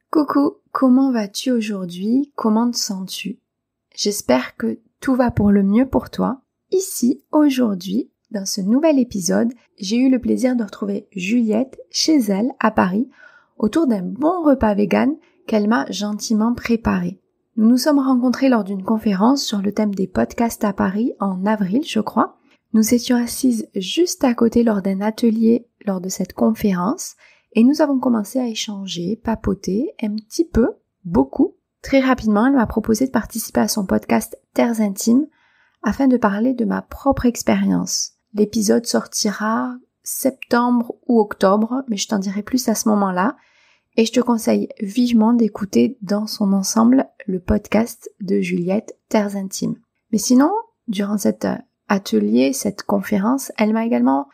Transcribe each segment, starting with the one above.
Coucou, comment vas-tu aujourd'hui? Comment te sens-tu? J'espère que tout va pour le mieux pour toi. Ici, aujourd'hui, dans ce nouvel épisode, j'ai eu le plaisir de retrouver Juliette chez elle à Paris autour d'un bon repas vegan qu'elle m'a gentiment préparé. Nous nous sommes rencontrés lors d'une conférence sur le thème des podcasts à Paris en avril, je crois. Nous étions assises juste à côté lors d'un atelier lors de cette conférence et nous avons commencé à échanger, papoter un petit peu, beaucoup. Très rapidement, elle m'a proposé de participer à son podcast Terres Intimes afin de parler de ma propre expérience. L'épisode sortira septembre ou octobre, mais je t'en dirai plus à ce moment-là. Et je te conseille vivement d'écouter dans son ensemble le podcast de Juliette Terres Intimes. Mais sinon, durant cet atelier, cette conférence, elle m'a également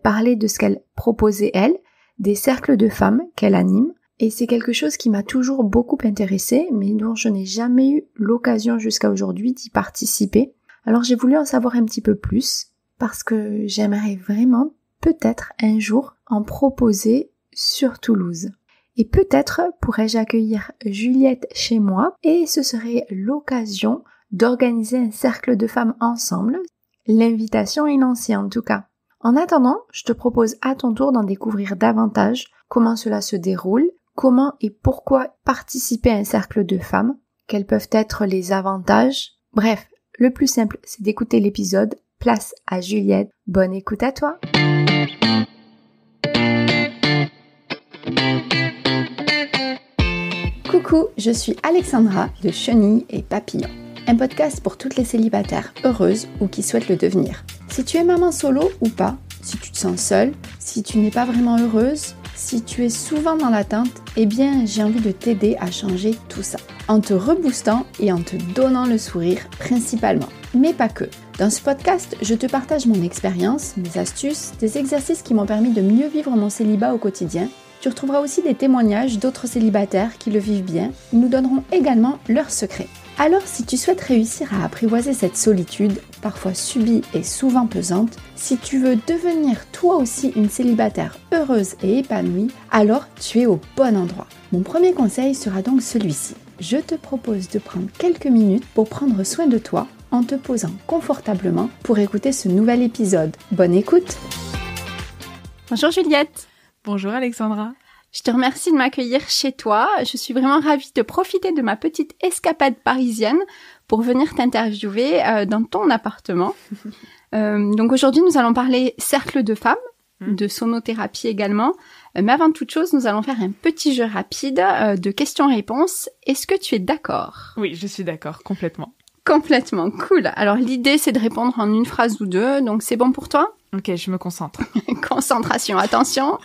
parlé de ce qu'elle proposait elle, des cercles de femmes qu'elle anime. Et c'est quelque chose qui m'a toujours beaucoup intéressée, mais dont je n'ai jamais eu l'occasion jusqu'à aujourd'hui d'y participer. Alors j'ai voulu en savoir un petit peu plus, parce que j'aimerais vraiment, peut-être un jour, en proposer sur Toulouse. Et peut-être pourrais-je accueillir Juliette chez moi, et ce serait l'occasion d'organiser un cercle de femmes ensemble. L'invitation est lancée en tout cas. En attendant, je te propose à ton tour d'en découvrir davantage comment cela se déroule, comment et pourquoi participer à un cercle de femmes, quels peuvent être les avantages. Bref, le plus simple, c'est d'écouter l'épisode. Place à Juliette. Bonne écoute à toi. Coucou, je suis Alexandra de Chenille et Papillon, un podcast pour toutes les célibataires heureuses ou qui souhaitent le devenir. Si tu es maman solo ou pas, si tu te sens seule, si tu n'es pas vraiment heureuse, si tu es souvent dans l'attente, eh bien j'ai envie de t'aider à changer tout ça, en te reboostant et en te donnant le sourire principalement, mais pas que. Dans ce podcast, je te partage mon expérience, mes astuces, des exercices qui m'ont permis de mieux vivre mon célibat au quotidien. Tu retrouveras aussi des témoignages d'autres célibataires qui le vivent bien. Ils nous donneront également leurs secrets. Alors si tu souhaites réussir à apprivoiser cette solitude, parfois subie et souvent pesante, si tu veux devenir toi aussi une célibataire heureuse et épanouie, alors tu es au bon endroit. Mon premier conseil sera donc celui-ci. Je te propose de prendre quelques minutes pour prendre soin de toi en te posant confortablement pour écouter ce nouvel épisode. Bonne écoute! Bonjour Juliette! Bonjour Alexandra. Je te remercie de m'accueillir chez toi. Je suis vraiment ravie de profiter de ma petite escapade parisienne pour venir t'interviewer dans ton appartement. Donc aujourd'hui, nous allons parler cercle de femmes, de sonothérapie également. Mais avant toute chose, nous allons faire un petit jeu rapide de questions-réponses. Est-ce que tu es d'accord? Oui, je suis d'accord, complètement. Complètement, cool. Alors l'idée, c'est de répondre en une phrase ou deux, donc c'est bon pour toi? Ok, je me concentre. Concentration, attention.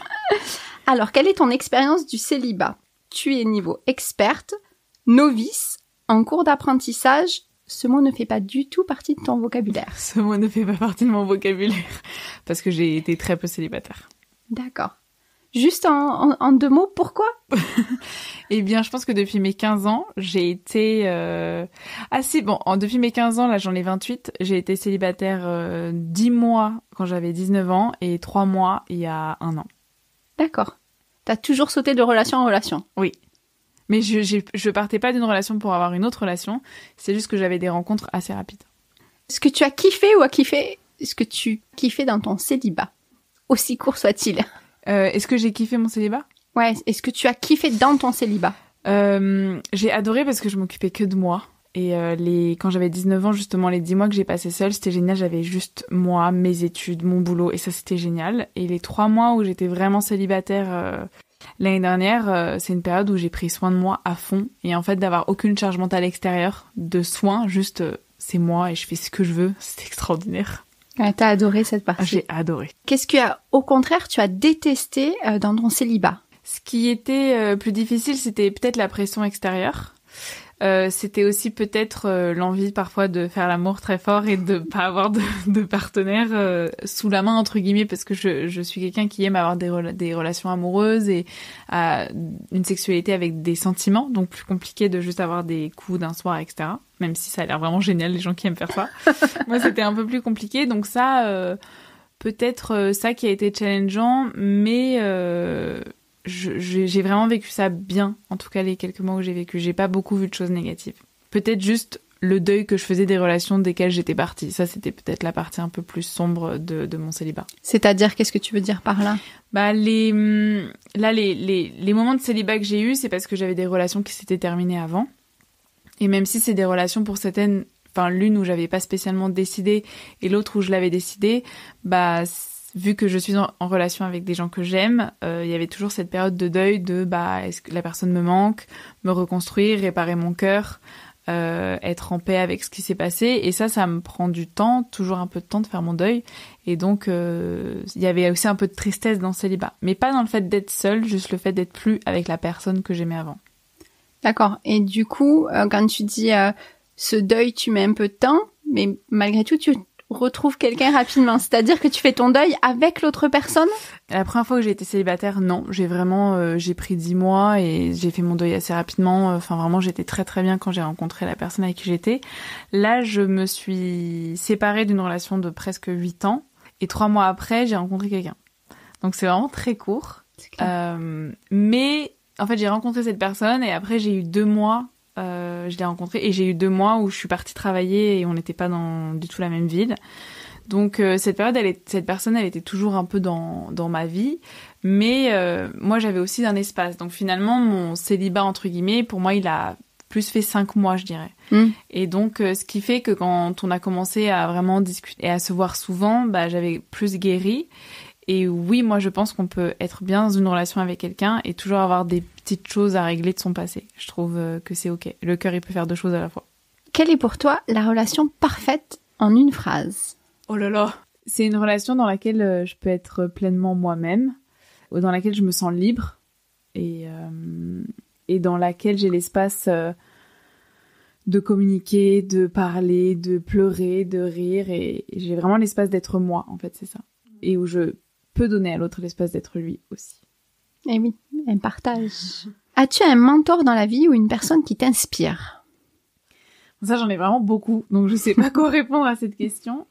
Alors, quelle est ton expérience du célibat? Tu es niveau experte, novice, en cours d'apprentissage. Ce mot ne fait pas du tout partie de ton vocabulaire. Ce mot ne fait pas partie de mon vocabulaire, parce que j'ai été très peu célibataire. D'accord. Juste en deux mots, pourquoi? Eh bien, je pense que depuis mes 15 ans, j'ai été... depuis mes 15 ans, là j'en ai 28, j'ai été célibataire 10 mois quand j'avais 19 ans et 3 mois il y a 1 an. D'accord. T'as toujours sauté de relation en relation? Oui. Mais je partais pas d'une relation pour avoir une autre relation, c'est juste que j'avais des rencontres assez rapides. Est-ce que tu as kiffé ou est-ce que tu kiffais dans ton célibat? Aussi court soit-il. Est-ce que j'ai kiffé mon célibat? Ouais, est-ce que tu as kiffé dans ton célibat? J'ai adoré parce que je m'occupais que de moi. Et quand j'avais 19 ans, justement, les 10 mois que j'ai passé seule, c'était génial. J'avais juste moi, mes études, mon boulot, et ça, c'était génial. Et les 3 mois où j'étais vraiment célibataire l'année dernière, c'est une période où j'ai pris soin de moi à fond. Et en fait, d'avoir aucune charge mentale extérieure, de soins, juste c'est moi et je fais ce que je veux. C'était extraordinaire. Ah, t'as adoré cette partie. J'ai adoré. Qu'est-ce que, au contraire, tu as détesté dans ton célibat? Ce qui était plus difficile, c'était peut-être la pression extérieure. C'était aussi peut-être l'envie parfois de faire l'amour très fort et de pas avoir de partenaire sous la main entre guillemets, parce que je suis quelqu'un qui aime avoir des relations amoureuses et une sexualité avec des sentiments, donc plus compliqué de juste avoir des coups d'un soir, etc. Même si ça a l'air vraiment génial, les gens qui aiment faire ça. Moi, c'était un peu plus compliqué, donc ça peut-être ça qui a été challengeant, mais j'ai vraiment vécu ça bien, en tout cas les quelques mois où j'ai vécu. J'ai pas beaucoup vu de choses négatives. Peut-être juste le deuil que je faisais des relations desquelles j'étais partie. Ça, c'était peut-être la partie un peu plus sombre de mon célibat. C'est-à-dire, qu'est-ce que tu veux dire par là? Bah, les moments de célibat que j'ai eus, c'est parce que j'avais des relations qui s'étaient terminées avant. Et même si c'est des relations pour certaines, enfin, l'une où j'avais pas spécialement décidé et l'autre où je l'avais décidé, bah, vu que je suis en relation avec des gens que j'aime, il y avait toujours cette période de deuil de, bah, est-ce que la personne me manque, me reconstruire, réparer mon cœur, être en paix avec ce qui s'est passé. Et ça me prend du temps, toujours un peu de temps de faire mon deuil. Et donc, il y avait aussi un peu de tristesse dans le célibat. Mais pas dans le fait d'être seule, juste le fait d'être plus avec la personne que j'aimais avant. D'accord. Et du coup, quand tu dis ce deuil, tu mets un peu de temps, mais malgré tout, tu retrouves quelqu'un rapidement. C'est-à-dire que tu fais ton deuil avec l'autre personne? La première fois que j'ai été célibataire, non. J'ai vraiment, j'ai pris 10 mois et j'ai fait mon deuil assez rapidement. Enfin, vraiment, j'étais très très bien quand j'ai rencontré la personne avec qui j'étais. Là, je me suis séparée d'une relation de presque 8 ans. Et 3 mois après, j'ai rencontré quelqu'un. Donc, c'est vraiment très court. Mais, en fait, j'ai rencontré cette personne et après, j'ai eu 2 mois, je l'ai rencontré et j'ai eu 2 mois où je suis partie travailler et on n'était pas dans du tout la même ville. Donc, cette personne, elle était toujours un peu dans ma vie. Mais, moi, j'avais aussi un espace. Donc, finalement, mon célibat, entre guillemets, pour moi, il a plus fait 5 mois, je dirais. Et donc, ce qui fait que quand on a commencé à vraiment discuter et à se voir souvent, bah, j'avais plus guéri. Et oui, moi, je pense qu'on peut être bien dans une relation avec quelqu'un et toujours avoir des petites choses à régler de son passé. Je trouve que c'est OK. Le cœur, il peut faire 2 choses à la fois. Quelle est pour toi la relation parfaite en une phrase? Oh là là! C'est une relation dans laquelle je peux être pleinement moi-même, ou dans laquelle je me sens libre et dans laquelle j'ai l'espace de communiquer, de parler, de pleurer, de rire. Et j'ai vraiment l'espace d'être moi, en fait, c'est ça. Et où je peux donner à l'autre l'espace d'être lui aussi. Eh oui, un partage. As-tu un mentor dans la vie ou une personne qui t'inspire? Ça, j'en ai vraiment beaucoup, donc je sais pas quoi répondre à cette question.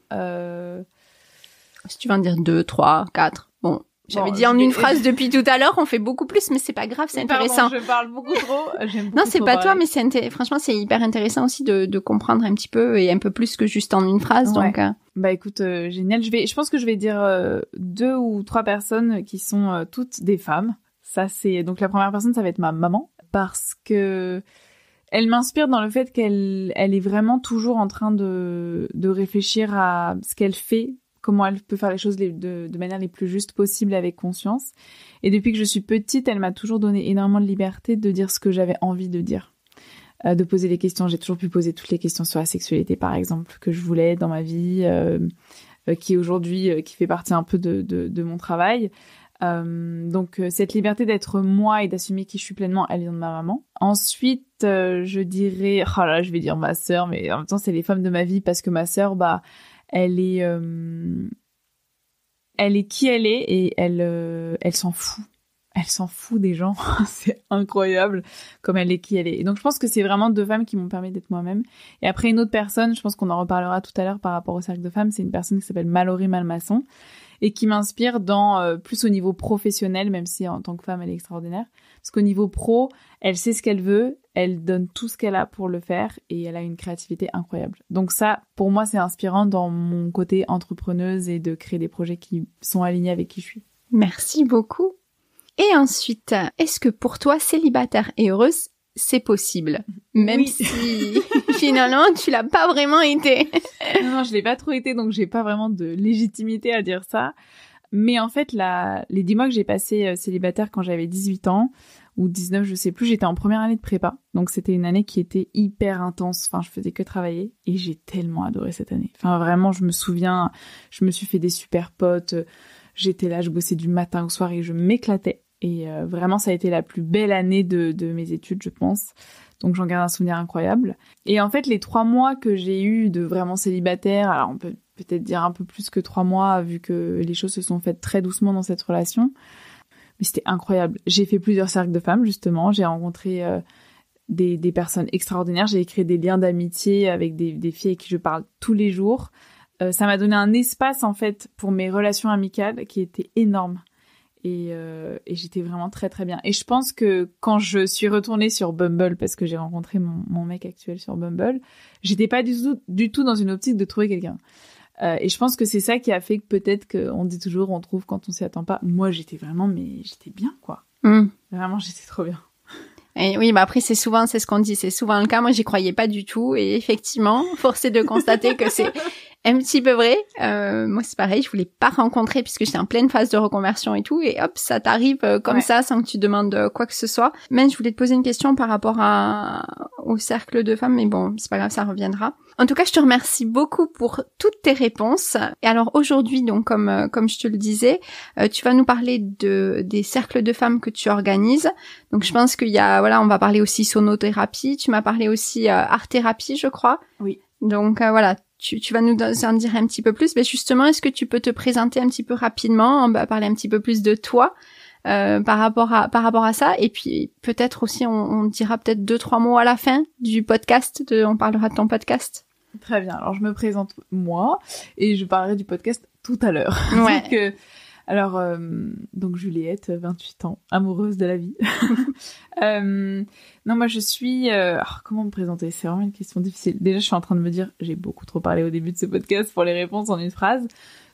Si tu veux en dire 2, 3, 4, bon... J'avais dit en une phrase depuis tout à l'heure, on fait beaucoup plus, mais c'est pas grave, c'est intéressant. Pardon, je parle beaucoup trop. J'aime beaucoup non, c'est pas parler. toi, mais franchement, c'est hyper intéressant aussi de comprendre un petit peu et un peu plus que juste en une phrase. Ouais. Donc, bah écoute, génial. Je pense que je vais dire 2 ou 3 personnes qui sont toutes des femmes. Ça, c'est donc la première personne, ça va être ma maman, parce que elle m'inspire dans le fait qu'elle est vraiment toujours en train de réfléchir à ce qu'elle fait. Comment elle peut faire les choses de manière les plus justes possible avec conscience. Et depuis que je suis petite, elle m'a toujours donné énormément de liberté de dire ce que j'avais envie de dire. De poser des questions. J'ai toujours pu poser toutes les questions sur la sexualité, par exemple, que je voulais dans ma vie, qui aujourd'hui, qui fait partie un peu de mon travail. Donc, cette liberté d'être moi et d'assumer qui je suis pleinement, elle vient de ma maman. Ensuite, je dirais... Oh là, je vais dire ma sœur, mais en même temps, c'est les femmes de ma vie, parce que ma sœur, bah... Elle est qui elle est et elle s'en fout. Elle s'en fout des gens. C'est incroyable comme elle est qui elle est. Et donc je pense que c'est vraiment 2 femmes qui m'ont permis d'être moi-même. Et après une autre personne, je pense qu'on en reparlera tout à l'heure par rapport au cercle de femmes, c'est une personne qui s'appelle Mallory Malmasson et qui m'inspire dans plus au niveau professionnel, même si en tant que femme elle est extraordinaire. Parce qu'au niveau pro, elle sait ce qu'elle veut, elle donne tout ce qu'elle a pour le faire et elle a une créativité incroyable. Donc ça, pour moi, c'est inspirant dans mon côté entrepreneuse et de créer des projets qui sont alignés avec qui je suis. Merci beaucoup. Et ensuite, est-ce que pour toi, célibataire et heureuse, c'est possible? Même oui. si finalement, tu l'as pas vraiment été. Non, je l'ai pas trop été, donc j'ai pas vraiment de légitimité à dire ça. Mais en fait, les 10 mois que j'ai passé célibataire quand j'avais 18 ans, ou 19, je sais plus, j'étais en première année de prépa. Donc c'était une année qui était hyper intense. Enfin, je faisais que travailler. Et j'ai tellement adoré cette année. Enfin, vraiment, je me souviens, je me suis fait des super potes. J'étais là, je bossais du matin au soir et je m'éclatais. Et vraiment, ça a été la plus belle année de mes études, je pense. Donc j'en garde un souvenir incroyable. Et en fait, les 3 mois que j'ai eu de vraiment célibataire, alors on peut peut-être dire un peu plus que 3 mois, vu que les choses se sont faites très doucement dans cette relation. Mais c'était incroyable. J'ai fait plusieurs cercles de femmes, justement. J'ai rencontré des personnes extraordinaires. J'ai créé des liens d'amitié avec des filles avec qui je parle tous les jours. Ça m'a donné un espace, en fait, pour mes relations amicales qui était énorme. Et j'étais vraiment très très bien. Et je pense que quand je suis retournée sur Bumble, parce que j'ai rencontré mon mec actuel sur Bumble, j'étais pas du tout dans une optique de trouver quelqu'un. Et je pense que c'est ça qui a fait que peut-être qu'on dit toujours on trouve quand on s'y attend pas. Moi j'étais bien quoi. Vraiment j'étais trop bien. Et oui, après c'est ce qu'on dit, c'est souvent le cas. Moi j'y croyais pas du tout et effectivement, force est de constater que c'est un petit peu vrai. Moi c'est pareil, je voulais pas rencontrer puisque j'étais en pleine phase de reconversion et tout, et hop, ça t'arrive comme ça sans que tu demandes quoi que ce soit. Mais je voulais te poser une question par rapport au cercle de femmes, mais bon, c'est pas grave, ça reviendra. En tout cas, je te remercie beaucoup pour toutes tes réponses. Et alors aujourd'hui, donc comme je te le disais, tu vas nous parler des cercles de femmes que tu organises. Donc je pense qu'il y a, voilà, on va parler aussi sonothérapie. Tu m'as parlé aussi art-thérapie, je crois. Oui. Donc voilà, tu vas nous en dire un petit peu plus. Mais justement, est-ce que tu peux te présenter un petit peu rapidement, on va parler un petit peu plus de toi par rapport à ça, et puis peut-être aussi on dira peut-être 2-3 mots à la fin du podcast, on parlera de ton podcast. Très bien, alors je me présente moi et je parlerai du podcast tout à l'heure. Ouais. Donc Juliette, 28 ans, amoureuse de la vie. Non, moi je suis... comment me présenter ? C'est vraiment une question difficile. Déjà, je suis en train de me dire, j'ai beaucoup trop parlé au début de ce podcast pour les réponses en une phrase.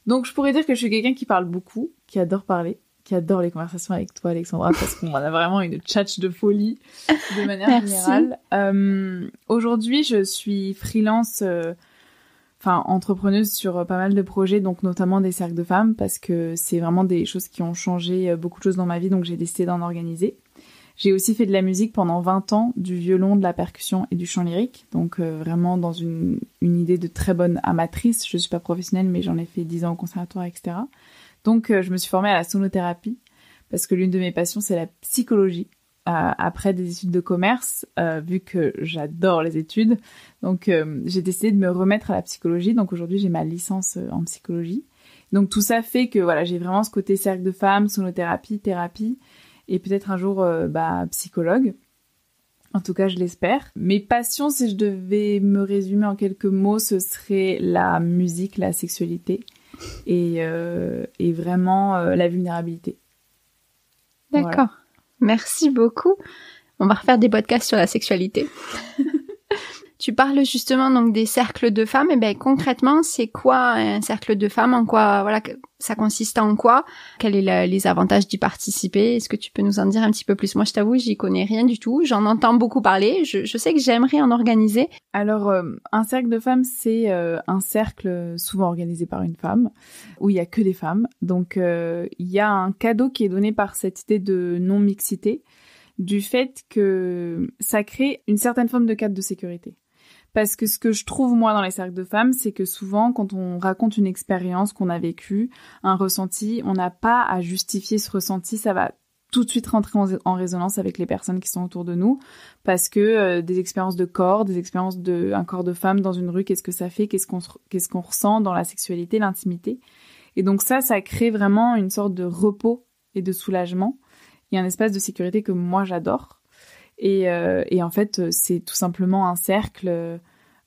Donc je pourrais dire que je suis quelqu'un qui parle beaucoup, qui adore parler, qui adore les conversations avec toi, Alexandra, parce qu'on a vraiment une tchatche de folie de manière générale. Aujourd'hui, je suis freelance... entrepreneuse sur pas mal de projets, donc notamment des cercles de femmes, parce que c'est vraiment des choses qui ont changé beaucoup de choses dans ma vie, donc j'ai décidé d'en organiser. J'ai aussi fait de la musique pendant 20 ans, du violon, de la percussion et du chant lyrique, donc vraiment dans une idée de très bonne amatrice. Je suis pas professionnelle, mais j'en ai fait 10 ans au conservatoire, etc. Donc je me suis formée à la sonothérapie, parce que l'une de mes passions, c'est la psychologie. Après des études de commerce, vu que j'adore les études, donc j'ai décidé de me remettre à la psychologie. Donc aujourd'hui j'ai ma licence en psychologie. Donc tout ça fait que voilà, j'ai vraiment ce côté cercle de femmes, sonothérapie, thérapie, et peut-être un jour psychologue. En tout cas je l'espère. Mes passions, si je devais me résumer en quelques mots, ce serait la musique, la sexualité et vraiment la vulnérabilité. D'accord. Voilà. Merci beaucoup. On va refaire des podcasts sur la sexualité. Tu parles justement donc des cercles de femmes. Et ben concrètement, c'est quoi un cercle de femmes ? En quoi, voilà, ça consiste en quoi ? Quels sont les avantages d'y participer ? Est-ce que tu peux nous en dire un petit peu plus ? Moi, je t'avoue, j'y connais rien du tout. J'en entends beaucoup parler. Je sais que j'aimerais en organiser. Alors, un cercle de femmes, c'est un cercle souvent organisé par une femme, où il y a que des femmes. Donc, il y a un cadeau qui est donné par cette idée de non-mixité, du fait que ça crée une certaine forme de cadre de sécurité. Parce que ce que je trouve, moi, dans les cercles de femmes, c'est que souvent, quand on raconte une expérience qu'on a vécue, un ressenti, on n'a pas à justifier ce ressenti, ça va tout de suite rentrer en résonance avec les personnes qui sont autour de nous, parce que des expériences de corps, des expériences d'un corps de femme dans une rue, qu'est-ce que ça fait, qu'est-ce qu'on ressent dans la sexualité, l'intimité. Et donc ça crée vraiment une sorte de repos et de soulagement, et un espace de sécurité que moi, j'adore. Et en fait, c'est tout simplement un cercle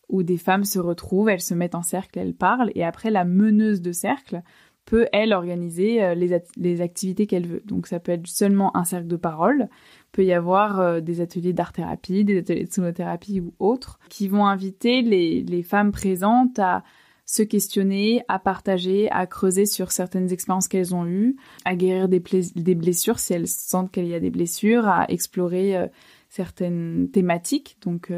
où des femmes se retrouvent, elles se mettent en cercle, elles parlent, et après, la meneuse de cercle peut, elle, organiser les activités qu'elle veut. Donc, ça peut être seulement un cercle de parole, peut y avoir des ateliers d'art-thérapie, des ateliers de sonothérapie ou autres, qui vont inviter les femmes présentes à se questionner, à partager, à creuser sur certaines expériences qu'elles ont eues, à guérir des blessures si elles sentent qu'il y a des blessures, à explorer certaines thématiques. Donc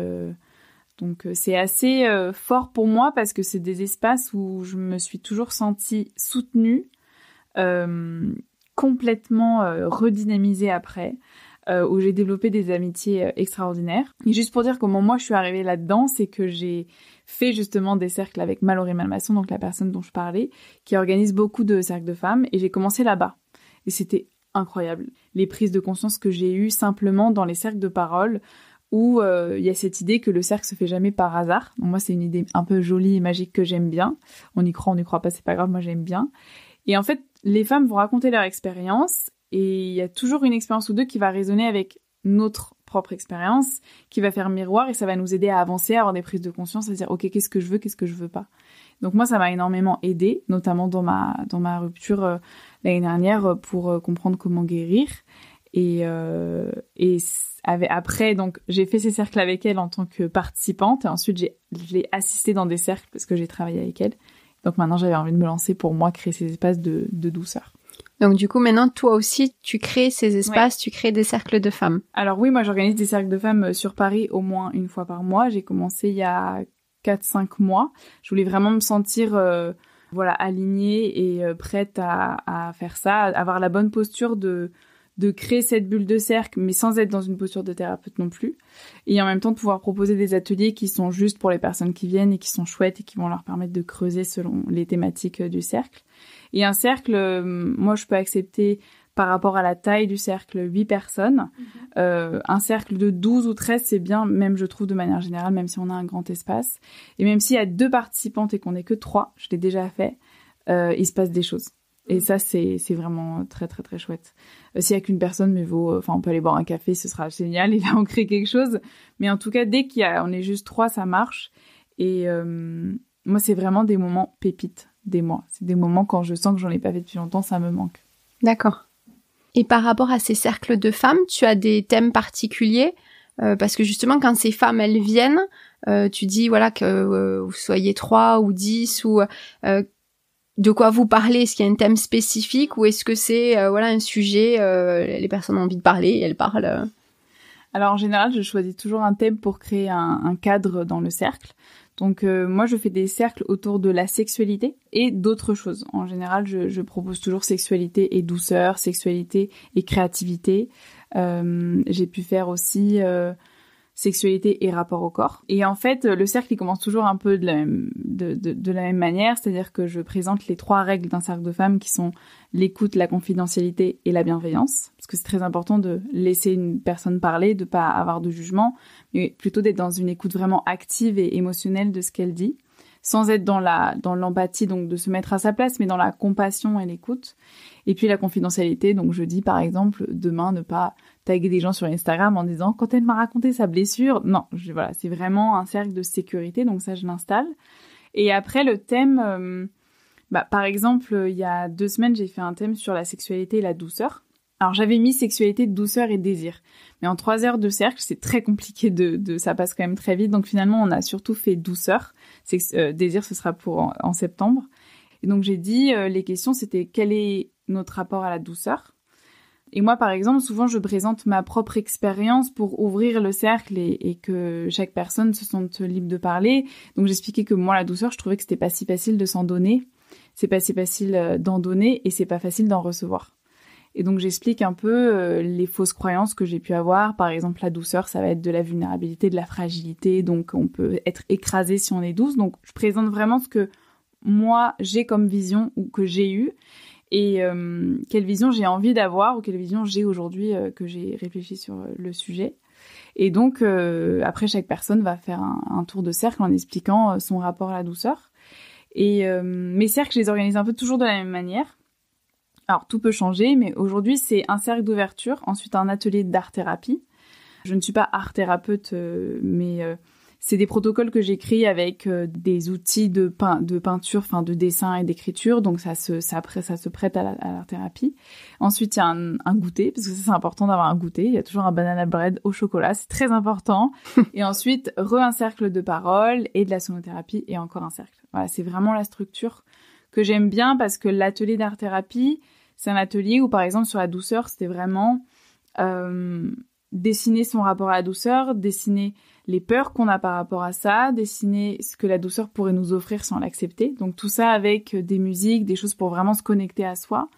c'est assez fort pour moi parce que c'est des espaces où je me suis toujours sentie soutenue, complètement redynamisée après, où j'ai développé des amitiés extraordinaires. Et juste pour dire comment moi je suis arrivée là-dedans, c'est que j'ai fait justement des cercles avec Mallory Malmasson, donc la personne dont je parlais, qui organise beaucoup de cercles de femmes, et j'ai commencé là-bas. Et c'était incroyable. Les prises de conscience que j'ai eues simplement dans les cercles de parole, où il y a cette idée que le cercle se fait jamais par hasard. Donc moi, c'est une idée un peu jolie et magique que j'aime bien. On y croit, on n'y croit pas, c'est pas grave, moi j'aime bien. Et en fait, les femmes vont raconter leur expérience, et il y a toujours une expérience ou deux qui va résonner avec notre propre expérience, qui va faire miroir et ça va nous aider à avancer, à avoir des prises de conscience, à dire ok, qu'est-ce que je veux pas. Donc moi, ça m'a énormément aidé, notamment dans ma rupture l'année dernière pour comprendre comment guérir. Et après, donc j'ai fait ces cercles avec elle en tant que participante et ensuite je l'ai assistée dans des cercles parce que j'ai travaillé avec elle. Donc maintenant, j'avais envie de me lancer pour moi, créer ces espaces de douceur. Donc du coup, maintenant, toi aussi, tu crées ces espaces, tu crées des cercles de femmes. Alors oui, moi j'organise des cercles de femmes sur Paris au moins une fois par mois. J'ai commencé il y a 4-5 mois. Je voulais vraiment me sentir alignée et prête à faire ça, avoir la bonne posture de créer cette bulle de cercle, mais sans être dans une posture de thérapeute non plus. Et en même temps, de pouvoir proposer des ateliers qui sont juste pour les personnes qui viennent et qui sont chouettes et qui vont leur permettre de creuser selon les thématiques du cercle. Et un cercle, moi, je peux accepter par rapport à la taille du cercle 8 personnes. Un cercle de 12 ou 13, c'est bien, même je trouve de manière générale, même si on a un grand espace. Et même s'il y a 2 participantes et qu'on n'est que 3, je l'ai déjà fait, il se passe des choses. Et ça, c'est vraiment très, très, très chouette. S'il y a qu'une personne, mais on peut aller boire un café, ce sera génial. Et là, on crée quelque chose. Mais en tout cas, dès on est juste 3, ça marche. Et moi, c'est vraiment des moments pépites des mois. C'est des moments quand je sens que j'en ai pas fait depuis longtemps, ça me manque. D'accord. Et par rapport à ces cercles de femmes, tu as des thèmes particuliers parce que justement, quand ces femmes, elles viennent, tu dis voilà que vous soyez 3 ou 10 ou... de quoi vous parlez? Est-ce qu'il y a un thème spécifique ou est-ce que c'est un sujet, les personnes ont envie de parler, elles parlent Alors en général, je choisis toujours un thème pour créer un cadre dans le cercle. Donc moi, je fais des cercles autour de la sexualité et d'autres choses. En général, je propose toujours sexualité et douceur, sexualité et créativité. J'ai pu faire aussi sexualité et rapport au corps. Et en fait, le cercle, il commence toujours un peu de la même manière, c'est-à-dire que je présente les 3 règles d'un cercle de femmes qui sont l'écoute, la confidentialité et la bienveillance. Parce que c'est très important de laisser une personne parler, de pas avoir de jugement, mais plutôt d'être dans une écoute vraiment active et émotionnelle de ce qu'elle dit, sans être dans l'empathie, donc de se mettre à sa place, mais dans la compassion et l'écoute. Et puis la confidentialité, donc je dis par exemple, demain, ne pas taguer des gens sur Instagram en disant « quand elle m'a raconté sa blessure », non, voilà, c'est vraiment un cercle de sécurité, donc ça je l'installe. Et après le thème, par exemple, il y a 2 semaines, j'ai fait un thème sur la sexualité et la douceur. Alors j'avais mis sexualité, douceur et désir, mais en 3 heures de cercle, c'est très compliqué ça passe quand même très vite, donc finalement on a surtout fait douceur, désir ce sera pour en septembre. Et donc j'ai dit, les questions c'était quel est notre rapport à la douceur. Et moi, par exemple, souvent, je présente ma propre expérience pour ouvrir le cercle et que chaque personne se sente libre de parler. Donc, j'expliquais que moi, la douceur, je trouvais que c'était pas si facile de s'en donner. C'est pas si facile d'en donner et c'est pas facile d'en recevoir. Et donc, j'explique un peu les fausses croyances que j'ai pu avoir. Par exemple, la douceur, ça va être de la vulnérabilité, de la fragilité. Donc, on peut être écrasé si on est douce. Donc, je présente vraiment ce que moi, j'ai comme vision ou que j'ai eu. Et quelle vision j'ai envie d'avoir ou quelle vision j'ai aujourd'hui que j'ai réfléchi sur le sujet. Et donc, après, chaque personne va faire un tour de cercle en expliquant son rapport à la douceur. Et mes cercles, je les organise un peu toujours de la même manière. Alors, tout peut changer, mais aujourd'hui, c'est un cercle d'ouverture, ensuite un atelier d'art-thérapie. Je ne suis pas art-thérapeute, mais... c'est des protocoles que j'écris avec des outils de peinture, de dessin et d'écriture, donc ça se prête à l'art-thérapie. Ensuite, il y a un goûter, parce que ça, c'est important d'avoir un goûter. Il y a toujours un banana bread au chocolat, c'est très important. Et ensuite, un cercle de parole et de la sonothérapie et encore un cercle. Voilà, c'est vraiment la structure que j'aime bien parce que l'atelier d'art-thérapie, c'est un atelier où, par exemple, sur la douceur, c'était vraiment dessiner son rapport à la douceur, dessiner les peurs qu'on a par rapport à ça, dessiner ce que la douceur pourrait nous offrir sans l'accepter. Donc tout ça avec des musiques, des choses pour vraiment se connecter à soi.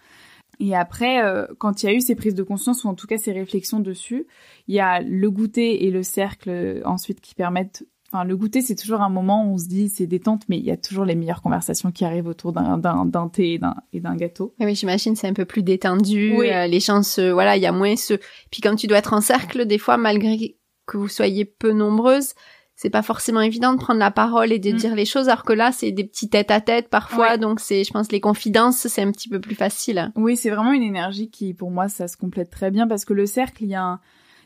Et après, quand il y a eu ces prises de conscience, ou en tout cas ces réflexions dessus, il y a le goûter et le cercle ensuite qui permettent... Enfin, le goûter, c'est toujours un moment où on se dit c'est détente, mais il y a toujours les meilleures conversations qui arrivent autour d'un thé et d'un gâteau. Oui, j'imagine c'est un peu plus détendu. Oui. Les gens il y a moins Puis quand tu dois être en cercle, des fois, malgré que vous soyez peu nombreuses, c'est pas forcément évident de prendre la parole et de dire les choses, alors que là, c'est des petits tête-à-tête parfois, donc je pense, les confidences, c'est un petit peu plus facile. Oui, c'est vraiment une énergie qui, pour moi, ça se complète très bien, parce que le cercle, il y a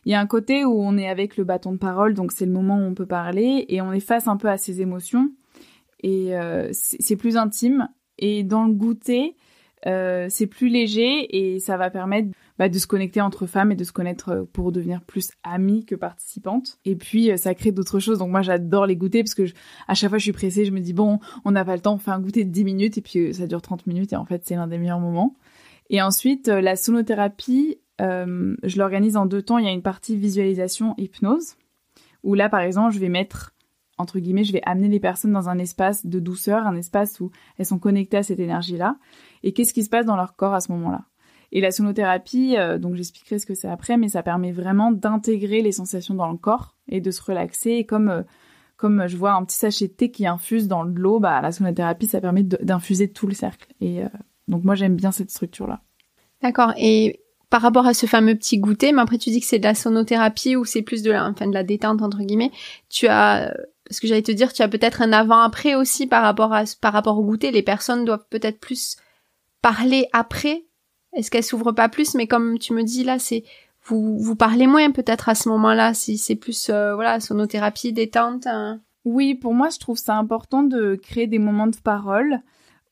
il y a un côté où on est avec le bâton de parole, donc c'est le moment où on peut parler et on est face un peu à ses émotions et c'est plus intime. Et dans le goûter, c'est plus léger et ça va permettre de se connecter entre femmes et de se connaître pour devenir plus amies que participantes. Et puis ça crée d'autres choses. Donc moi j'adore les goûters parce que à chaque fois je suis pressée, je me dis bon, on n'a pas le temps, on fait un goûter de 10 minutes et puis ça dure 30 minutes et en fait c'est l'un des meilleurs moments. Et ensuite la sonothérapie, je l'organise en 2 temps. Il y a une partie visualisation hypnose où là par exemple je vais mettre entre guillemets, je vais amener les personnes dans un espace de douceur, un espace où elles sont connectées à cette énergie-là. Et qu'est-ce qui se passe dans leur corps à ce moment-là? Et la sonothérapie, donc j'expliquerai ce que c'est après, mais ça permet vraiment d'intégrer les sensations dans le corps et de se relaxer. Et comme je vois un petit sachet de thé qui infuse dans de l'eau, la sonothérapie, ça permet d'infuser tout le cercle. Et donc moi, j'aime bien cette structure-là. D'accord. Et par rapport à ce fameux petit goûter, mais après tu dis que c'est de la sonothérapie ou c'est plus de la détente, entre guillemets, parce que j'allais te dire, tu as peut-être un avant-après aussi par rapport au goûter. Les personnes doivent peut-être plus parler après. Est-ce qu'elles s'ouvrent pas plus? Mais comme tu me dis là, c'est vous parlez moins peut-être à ce moment-là. Si c'est plus sonothérapie, détente. Oui, pour moi, je trouve ça important de créer des moments de parole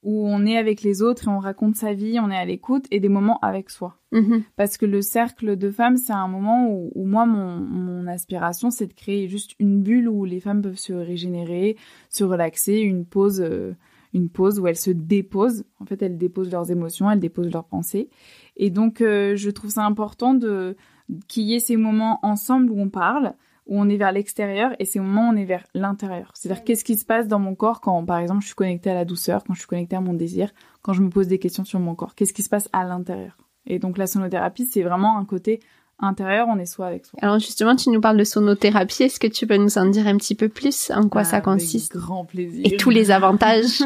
où on est avec les autres et on raconte sa vie, on est à l'écoute, et des moments avec soi. Mm-hmm. Parce que le cercle de femmes, c'est un moment où moi, mon aspiration, c'est de créer juste une bulle où les femmes peuvent se régénérer, se relaxer, une pause où elles se déposent. En fait, elles déposent leurs émotions, elles déposent leurs pensées. Et donc, je trouve ça important qu'il y ait ces moments ensemble où on parle, où on est vers l'extérieur, et ces moments où on est vers l'intérieur. C'est-à-dire, qu'est-ce qui se passe dans mon corps quand, par exemple, je suis connectée à la douceur, quand je suis connectée à mon désir, quand je me pose des questions sur mon corps. Qu'est-ce qui se passe à l'intérieur? Et donc, la sonothérapie, c'est vraiment un côté intérieur, on est soi avec soi. Alors, justement, tu nous parles de sonothérapie. Est-ce que tu peux nous en dire un petit peu plus en quoi ça consiste? Avec grand plaisir. Et tous les avantages.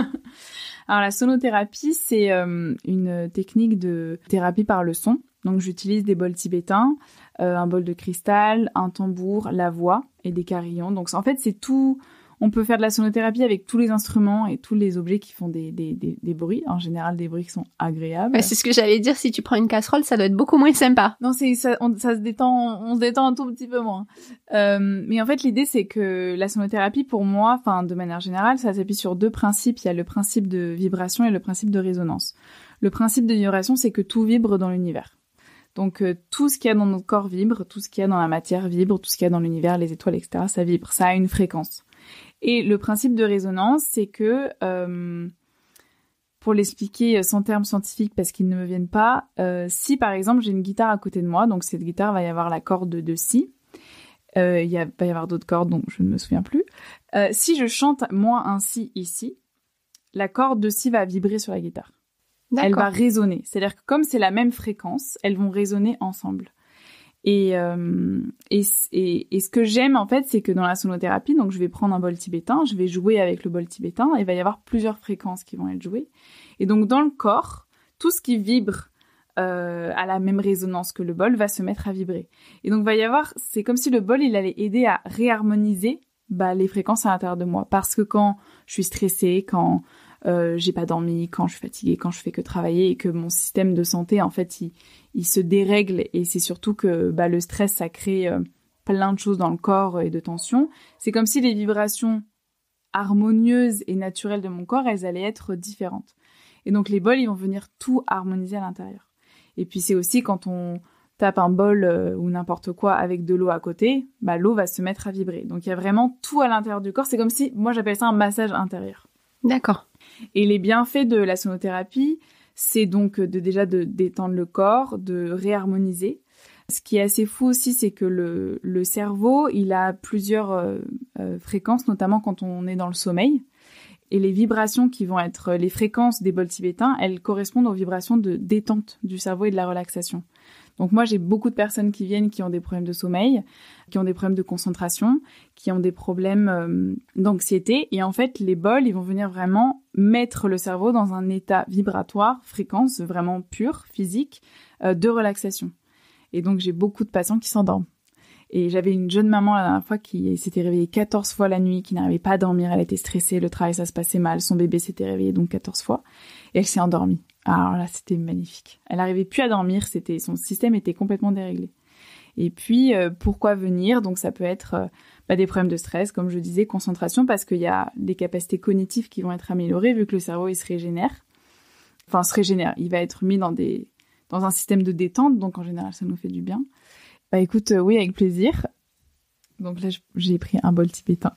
Alors, la sonothérapie, c'est une technique de thérapie par le son. Donc, j'utilise des bols tibétains, un bol de cristal, un tambour, la voix et des carillons. Donc, en fait, c'est tout. On peut faire de la sonothérapie avec tous les instruments et tous les objets qui font des bruits. En général, des bruits qui sont agréables. Ouais, c'est ce que j'allais dire. Si tu prends une casserole, ça doit être beaucoup moins sympa. Non, ça se détend. On se détend un tout petit peu moins. Mais en fait, l'idée, c'est que la sonothérapie, pour moi, de manière générale, ça s'appuie sur 2 principes. Il y a le principe de vibration et le principe de résonance. Le principe de vibration, c'est que tout vibre dans l'univers. Donc, tout ce qu'il y a dans notre corps vibre, tout ce qu'il y a dans la matière vibre, tout ce qu'il y a dans l'univers, les étoiles, etc., ça vibre. Ça a une fréquence. Et le principe de résonance, c'est que, pour l'expliquer sans termes scientifiques parce qu'ils ne me viennent pas, si par exemple j'ai une guitare à côté de moi, donc cette guitare va y avoir la corde de si, va y avoir d'autres cordes dont je ne me souviens plus. Si je chante moi un si ici, la corde de si va vibrer sur la guitare. D'accord. Elle va résonner. C'est-à-dire que comme c'est la même fréquence, elles vont résonner ensemble. Et ce que j'aime, en fait, c'est que dans la sonothérapie, donc je vais prendre un bol tibétain, je vais jouer avec le bol tibétain, et il va y avoir plusieurs fréquences qui vont être jouées. Et donc, dans le corps, tout ce qui vibre à la même résonance que le bol va se mettre à vibrer. Et donc, c'est comme si le bol, il allait aider à réharmoniser les fréquences à l'intérieur de moi. Parce que quand je suis stressée, quand j'ai pas dormi, quand je suis fatiguée, quand je fais que travailler et que mon système de santé, en fait, il se dérègle, et c'est surtout que le stress, ça crée plein de choses dans le corps et de tensions. C'est comme si les vibrations harmonieuses et naturelles de mon corps, elles allaient être différentes. Et donc les bols, ils vont venir tout harmoniser à l'intérieur. Et puis c'est aussi quand on tape un bol ou n'importe quoi avec de l'eau à côté, l'eau va se mettre à vibrer. Donc il y a vraiment tout à l'intérieur du corps. C'est comme si, moi j'appelle ça un massage intérieur. Et les bienfaits de la sonothérapie, c'est donc de détendre le corps, de réharmoniser. Ce qui est assez fou aussi, c'est que le cerveau, il a plusieurs fréquences, notamment quand on est dans le sommeil. Et les vibrations qui vont être les fréquences des bols tibétains, elles correspondent aux vibrations de détente du cerveau et de la relaxation. Donc moi, j'ai beaucoup de personnes qui viennent qui ont des problèmes de sommeil, qui ont des problèmes de concentration, qui ont des problèmes d'anxiété. Et en fait, les bols, ils vont venir vraiment mettre le cerveau dans un état vibratoire, fréquence vraiment pure, physique, de relaxation. Et donc, j'ai beaucoup de patients qui s'endorment. Et j'avais une jeune maman la dernière fois qui s'était réveillée 14 fois la nuit, qui n'arrivait pas à dormir, elle était stressée, le travail, ça se passait mal, son bébé s'était réveillé donc 14 fois, et elle s'est endormie. Alors là, c'était magnifique. Elle n'arrivait plus à dormir, son système était complètement déréglé. Et puis, pourquoi venir? Donc, ça peut être des problèmes de stress, comme je disais, concentration, parce qu'il y a des capacités cognitives qui vont être améliorées vu que le cerveau, il se régénère. Enfin, se régénère. Il va être mis dans un système de détente, donc en général, ça nous fait du bien. Écoute, oui, avec plaisir. Donc là, j'ai pris un bol tibétain.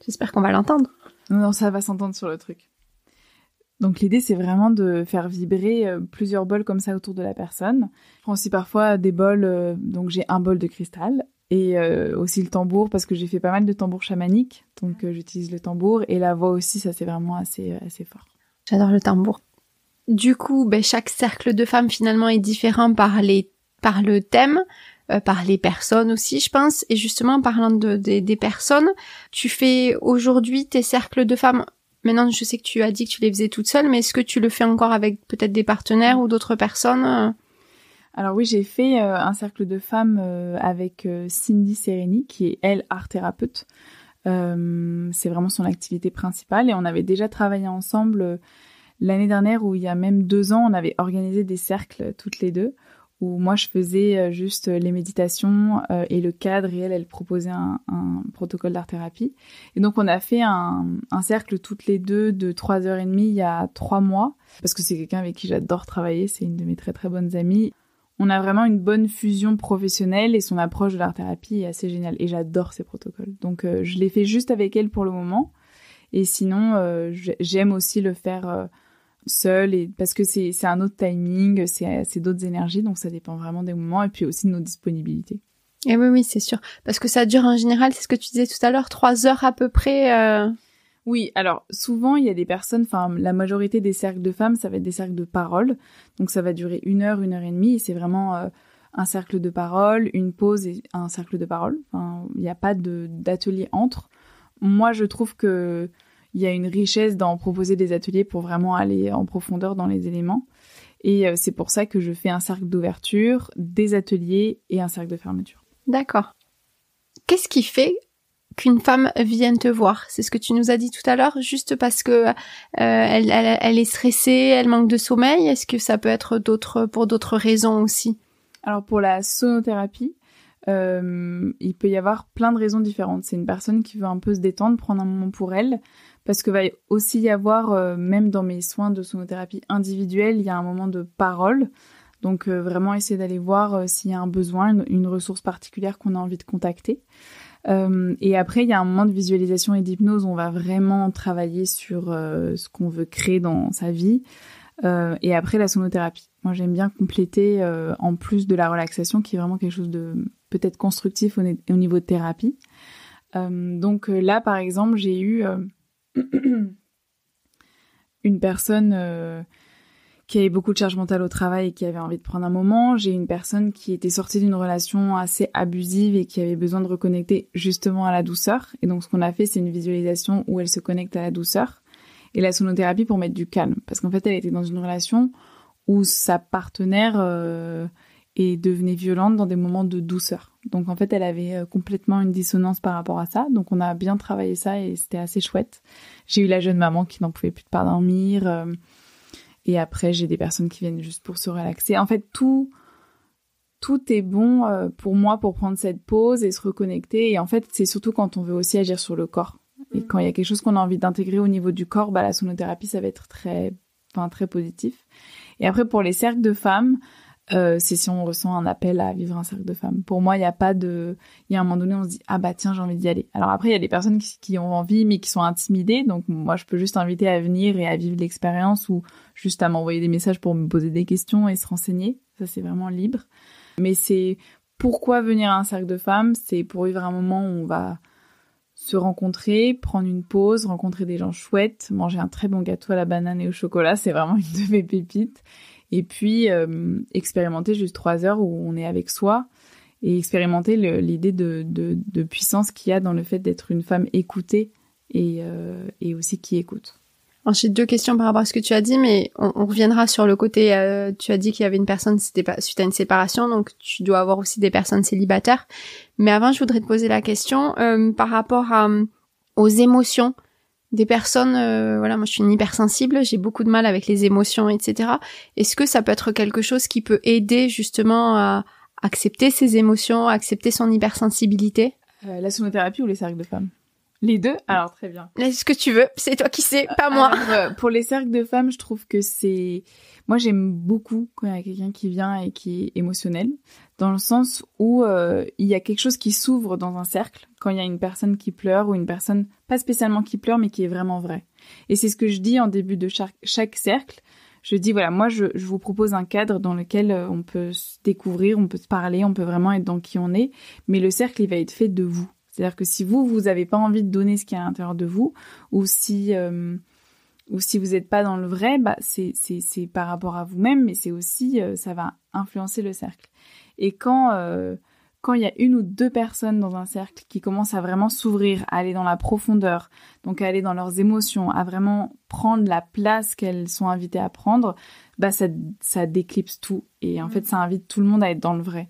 J'espère qu'on va l'entendre. Non, ça va s'entendre sur le truc. Donc l'idée, c'est vraiment de faire vibrer plusieurs bols comme ça autour de la personne. Je prends aussi parfois des bols, donc j'ai un bol de cristal et aussi le tambour parce que j'ai fait pas mal de tambours chamaniques. Donc j'utilise le tambour et la voix aussi, ça c'est vraiment assez fort. J'adore le tambour. Du coup, chaque cercle de femmes finalement est différent par le thème. Par les personnes aussi, je pense. Et justement, en parlant des personnes, tu fais aujourd'hui tes cercles de femmes. Maintenant, je sais que tu as dit que tu les faisais toutes seules, mais est-ce que tu le fais encore avec peut-être des partenaires ou d'autres personnes? Alors oui, j'ai fait un cercle de femmes avec Cindy Sereni, qui est, elle, art thérapeute. C'est vraiment son activité principale. Et on avait déjà travaillé ensemble l'année dernière, où il y a même 2 ans, on avait organisé des cercles toutes les deux, où moi je faisais juste les méditations et le cadre, et elle proposait un protocole d'art-thérapie. Et donc on a fait un cercle toutes les deux de 3h30 il y a 3 mois, parce que c'est quelqu'un avec qui j'adore travailler, c'est une de mes très très bonnes amies. On a vraiment une bonne fusion professionnelle et son approche de l'art-thérapie est assez géniale. Et j'adore ces protocoles. Donc je l'ai fait juste avec elle pour le moment. Et sinon, j'aime aussi le faire seul, et parce que c'est un autre timing, c'est d'autres énergies, donc ça dépend vraiment des moments et puis aussi de nos disponibilités. Et oui, c'est sûr. Parce que ça dure en général, c'est ce que tu disais tout à l'heure, 3 heures à peu près. Oui, alors souvent il y a des personnes, enfin la majorité des cercles de femmes, ça va être des cercles de parole, donc ça va durer 1 heure, 1h30, et c'est vraiment un cercle de parole, une pause et un cercle de parole. Enfin, il n'y a pas d'atelier entre. Moi, je trouve que il y a une richesse dans proposer des ateliers pour vraiment aller en profondeur dans les éléments. Et c'est pour ça que je fais un cercle d'ouverture, des ateliers et un cercle de fermeture. D'accord. Qu'est-ce qui fait qu'une femme vienne te voir? C'est ce que tu nous as dit tout à l'heure, juste parce que elle est stressée, elle manque de sommeil. Est-ce que ça peut être pour d'autres raisons aussi? Alors pour la sonothérapie, il peut y avoir plein de raisons différentes. C'est une personne qui veut un peu se détendre, prendre un moment pour elle, parce que va aussi y avoir, même dans mes soins de sonothérapie individuelle, il y a un moment de parole. Donc vraiment essayer d'aller voir s'il y a un besoin, une ressource particulière qu'on a envie de contacter. Et après, il y a un moment de visualisation et d'hypnose où on va vraiment travailler sur ce qu'on veut créer dans sa vie. Et après, la sonothérapie. Moi, j'aime bien compléter, en plus de la relaxation, qui est vraiment quelque chose de peut-être constructif au niveau de thérapie. Donc là, par exemple, j'ai eu une personne qui avait beaucoup de charge mentale au travail et qui avait envie de prendre un moment. J'ai une personne qui était sortie d'une relation assez abusive et qui avait besoin de reconnecter justement à la douceur. Et donc, ce qu'on a fait, c'est une visualisation où elle se connecte à la douceur. Et la sonothérapie pour mettre du calme. Parce qu'en fait, elle était dans une relation où sa partenaire devenait violente dans des moments de douceur. Donc en fait, elle avait complètement une dissonance par rapport à ça. Donc on a bien travaillé ça et c'était assez chouette. J'ai eu la jeune maman qui n'en pouvait plus de pas dormir. Et après, j'ai des personnes qui viennent juste pour se relaxer. En fait, tout est bon pour moi pour prendre cette pause et se reconnecter. Et en fait, c'est surtout quand on veut aussi agir sur le corps. Et quand il y a quelque chose qu'on a envie d'intégrer au niveau du corps, la sonothérapie, ça va être très positif. Et après, pour les cercles de femmes, c'est si on ressent un appel à vivre un cercle de femmes. Pour moi, il y a un moment donné, on se dit, tiens, j'ai envie d'y aller. Alors après, il y a des personnes qui ont envie, mais qui sont intimidées. Donc, moi, je peux juste inviter à venir et à vivre l'expérience ou juste à m'envoyer des messages pour me poser des questions et se renseigner. Ça, c'est vraiment libre. Mais c'est pourquoi venir à un cercle de femmes? C'est pour vivre un moment où on va se rencontrer, prendre une pause, rencontrer des gens chouettes, manger un très bon gâteau à la banane et au chocolat, c'est vraiment une de mes pépites. Et puis expérimenter juste 3 heures où on est avec soi et expérimenter l'idée de puissance qu'il y a dans le fait d'être une femme écoutée et aussi qui écoute. Ensuite, 2 questions par rapport à ce que tu as dit, mais on reviendra sur le côté, tu as dit qu'il y avait une personne, c'était pas suite à une séparation, donc tu dois avoir aussi des personnes célibataires. Mais avant, je voudrais te poser la question par rapport aux émotions des personnes. Voilà, moi je suis une hypersensible, j'ai beaucoup de mal avec les émotions, etc. Est-ce que ça peut être quelque chose qui peut aider justement à accepter ses émotions, à accepter son hypersensibilité? La sonothérapie ou les cercles de femmes? Les 2? Alors, très bien. Laisse ce que tu veux, c'est toi qui sais, pas moi. Alors, pour les cercles de femmes, je trouve que c'est... Moi, j'aime beaucoup quand il y a quelqu'un qui vient et qui est émotionnel, dans le sens où il y a quelque chose qui s'ouvre dans un cercle, quand il y a une personne qui pleure ou une personne, pas spécialement qui pleure, mais qui est vraiment vraie. Et c'est ce que je dis en début de chaque cercle. Je dis, voilà, moi, je vous propose un cadre dans lequel on peut se découvrir, on peut se parler, on peut vraiment être dans qui on est, mais le cercle, il va être fait de vous. C'est-à-dire que si vous avez pas envie de donner ce qu'il y a à l'intérieur de vous, ou si vous n'êtes pas dans le vrai, bah c'est par rapport à vous-même, mais c'est aussi ça va influencer le cercle. Et quand il y a 1 ou 2 personnes dans un cercle qui commencent à vraiment s'ouvrir, à aller dans la profondeur, donc à aller dans leurs émotions, à vraiment prendre la place qu'elles sont invitées à prendre, bah ça déclipse tout. Et en fait, ça invite tout le monde à être dans le vrai.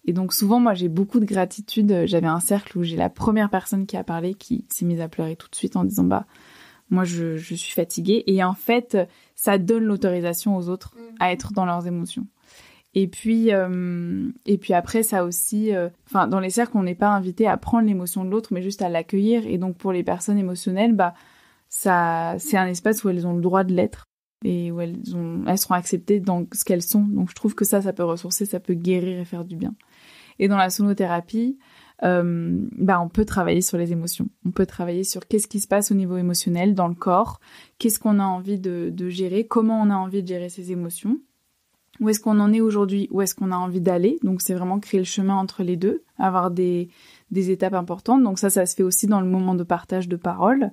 Et donc souvent, moi, j'ai beaucoup de gratitude. J'avais un cercle où j'ai la première personne qui a parlé qui s'est mise à pleurer tout de suite en disant « bah moi, je suis fatiguée ». Et en fait, ça donne l'autorisation aux autres à être dans leurs émotions. Et puis après, ça aussi... dans les cercles, on n'est pas invité à prendre l'émotion de l'autre, mais juste à l'accueillir. Et donc, pour les personnes émotionnelles, bah c'est un espace où elles ont le droit de l'être et où elles seront acceptées dans ce qu'elles sont. Donc, je trouve que ça peut ressourcer, ça peut guérir et faire du bien. Et dans la sonothérapie, on peut travailler sur les émotions. On peut travailler sur qu'est-ce qui se passe au niveau émotionnel dans le corps, qu'est-ce qu'on a envie de gérer, comment on a envie de gérer ses émotions, où est-ce qu'on en est aujourd'hui, où est-ce qu'on a envie d'aller. Donc c'est vraiment créer le chemin entre les deux, avoir des étapes importantes. Donc ça se fait aussi dans le moment de partage de parole.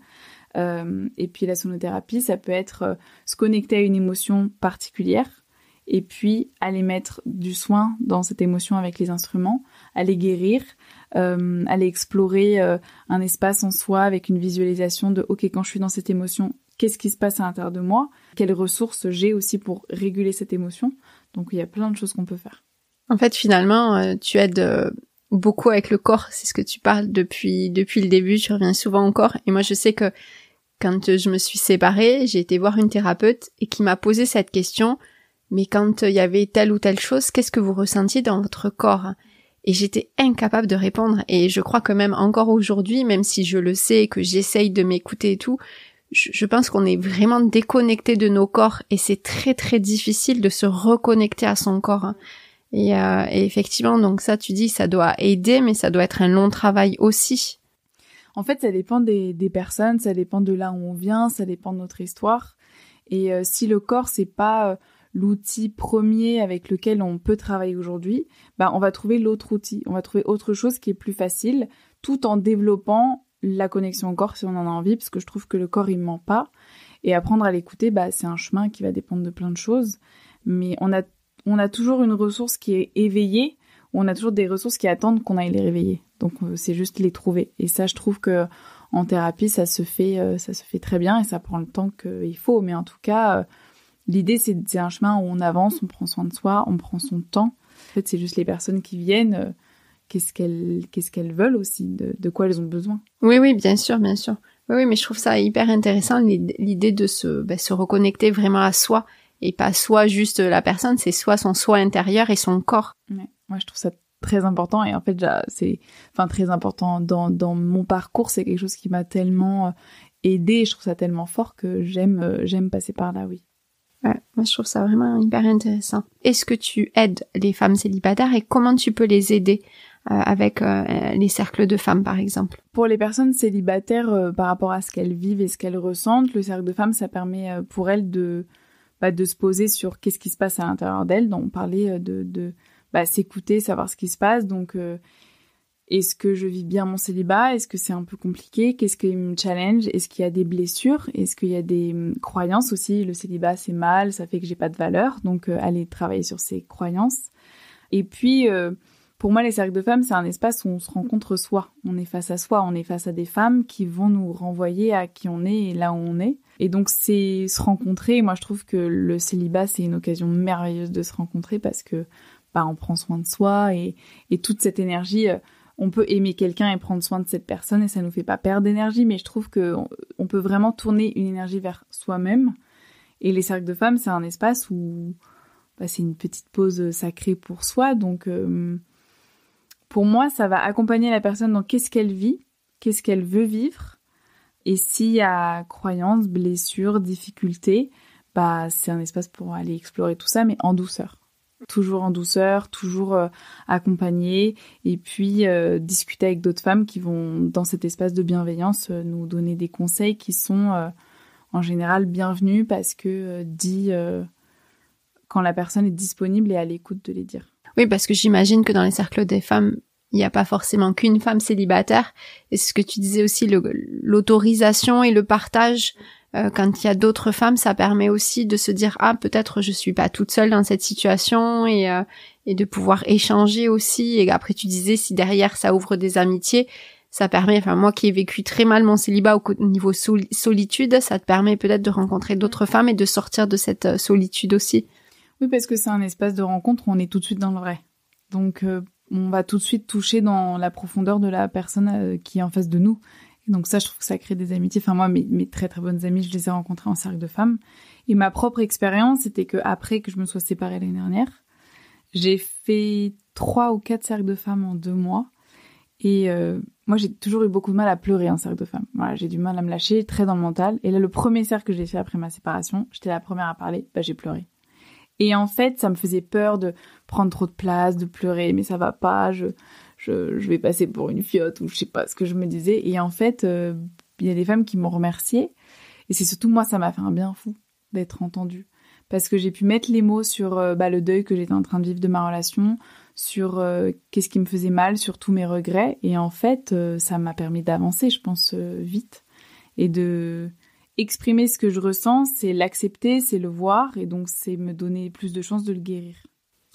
Et puis la sonothérapie, ça peut être se connecter à une émotion particulière, et puis aller mettre du soin dans cette émotion avec les instruments, aller guérir, aller explorer un espace en soi avec une visualisation de « ok, quand je suis dans cette émotion, qu'est-ce qui se passe à l'intérieur de moi ? Quelles ressources j'ai aussi pour réguler cette émotion ?» Donc il y a plein de choses qu'on peut faire. En fait, finalement, tu aides beaucoup avec le corps, c'est ce que tu parles depuis le début, tu reviens souvent au corps. Et moi, je sais que quand je me suis séparée, j'ai été voir une thérapeute et qui m'a posé cette question: mais quand il y avait telle ou telle chose, qu'est-ce que vous ressentiez dans votre corps? Et j'étais incapable de répondre. Et je crois que même encore aujourd'hui, même si je le sais et que j'essaye de m'écouter et tout, je pense qu'on est vraiment déconnecté de nos corps et c'est très très difficile de se reconnecter à son corps. Et effectivement, donc ça, tu dis, ça doit aider, mais ça doit être un long travail aussi. En fait, ça dépend des personnes, ça dépend de là où on vient, ça dépend de notre histoire. Et si le corps, c'est pas l'outil premier avec lequel on peut travailler aujourd'hui, on va trouver l'autre outil. On va trouver autre chose qui est plus facile, tout en développant la connexion au corps si on en a envie, parce que je trouve que le corps, il ment pas. Et apprendre à l'écouter, c'est un chemin qui va dépendre de plein de choses. Mais on a toujours une ressource qui est éveillée, ou on a toujours des ressources qui attendent qu'on aille les réveiller. Donc, c'est juste les trouver. Et ça, je trouve que en thérapie, ça se fait très bien et ça prend le temps qu'il faut. Mais en tout cas, l'idée, c'est un chemin où on avance, on prend soin de soi, on prend son temps. En fait, c'est juste les personnes qui viennent, qu'est-ce qu'elles veulent aussi, de quoi elles ont besoin. Oui, bien sûr, bien sûr. Oui, mais je trouve ça hyper intéressant, l'idée de se reconnecter vraiment à soi, et pas soi juste la personne, c'est soit son soi intérieur et son corps. Ouais. Moi, je trouve ça très important, et en fait, c'est très important dans mon parcours, c'est quelque chose qui m'a tellement aidée, je trouve ça tellement fort que j'aime passer par là, oui. Ouais, moi je trouve ça vraiment hyper intéressant. Est-ce que tu aides les femmes célibataires et comment tu peux les aider avec les cercles de femmes par exemple? Pour les personnes célibataires, par rapport à ce qu'elles vivent et ce qu'elles ressentent, le cercle de femmes, ça permet pour elles de se poser sur qu'est-ce qui se passe à l'intérieur d'elles. Donc on parlait de s'écouter, savoir ce qui se passe. Donc est-ce que je vis bien mon célibat? Est-ce que c'est un peu compliqué? Qu'est-ce qui me challenge? Est-ce qu'il y a des blessures? Est-ce qu'il y a des croyances aussi? Le célibat, c'est mal, ça fait que j'ai pas de valeur. Donc, aller travailler sur ces croyances. Et puis, pour moi, les cercles de femmes, c'est un espace où on se rencontre soi. On est face à soi, on est face à des femmes qui vont nous renvoyer à qui on est et là où on est. Et donc, c'est se rencontrer. Moi, je trouve que le célibat, c'est une occasion merveilleuse de se rencontrer parce que on prend soin de soi et toute cette énergie... on peut aimer quelqu'un et prendre soin de cette personne et ça nous fait pas perdre d'énergie, mais je trouve que on peut vraiment tourner une énergie vers soi-même. Et les cercles de femmes, c'est un espace où c'est une petite pause sacrée pour soi. Donc, pour moi, ça va accompagner la personne dans qu'est-ce qu'elle vit, qu'est-ce qu'elle veut vivre. Et s'il y a croyances, blessures, difficultés, c'est un espace pour aller explorer tout ça, mais en douceur. Toujours en douceur, toujours accompagné, et puis discuter avec d'autres femmes qui vont, dans cet espace de bienveillance, nous donner des conseils qui sont en général bienvenus parce que dit quand la personne est disponible et à l'écoute de les dire. Oui, parce que j'imagine que dans les cercles des femmes, il n'y a pas forcément qu'une femme célibataire, et c'est ce que tu disais aussi, l'autorisation et le partage. Quand il y a d'autres femmes, ça permet aussi de se dire peut-être je suis pas toute seule dans cette situation et de pouvoir échanger aussi. Et après tu disais si derrière ça ouvre des amitiés, ça permet. Enfin moi qui ai vécu très mal mon célibat au niveau solitude, ça te permet peut-être de rencontrer d'autres femmes et de sortir de cette solitude aussi. Oui, parce que c'est un espace de rencontre où on est tout de suite dans le vrai. Donc on va tout de suite toucher dans la profondeur de la personne qui est en face de nous. Donc ça, je trouve que ça crée des amitiés. Enfin, moi, mes très très bonnes amies, je les ai rencontrées en cercle de femmes. Et ma propre expérience, c'était que après que je me sois séparée l'année dernière, j'ai fait 3 ou 4 cercles de femmes en 2 mois. Et moi, j'ai toujours eu beaucoup de mal à pleurer en cercle de femmes. Voilà, j'ai du mal à me lâcher, très dans le mental. Et là, le premier cercle que j'ai fait après ma séparation, j'étais la première à parler, j'ai pleuré. Et en fait, ça me faisait peur de prendre trop de place, de pleurer, mais ça va pas, je vais passer pour une fiotte ou je sais pas ce que je me disais. Et en fait, il y a des femmes qui m'ont remerciée. Et c'est surtout moi, ça m'a fait un bien fou d'être entendue. Parce que j'ai pu mettre les mots sur le deuil que j'étais en train de vivre de ma relation, sur qu'est-ce qui me faisait mal, sur tous mes regrets. Et en fait, ça m'a permis d'avancer, je pense, vite. Et de exprimer ce que je ressens, c'est l'accepter, c'est le voir. Et donc, c'est me donner plus de chances de le guérir.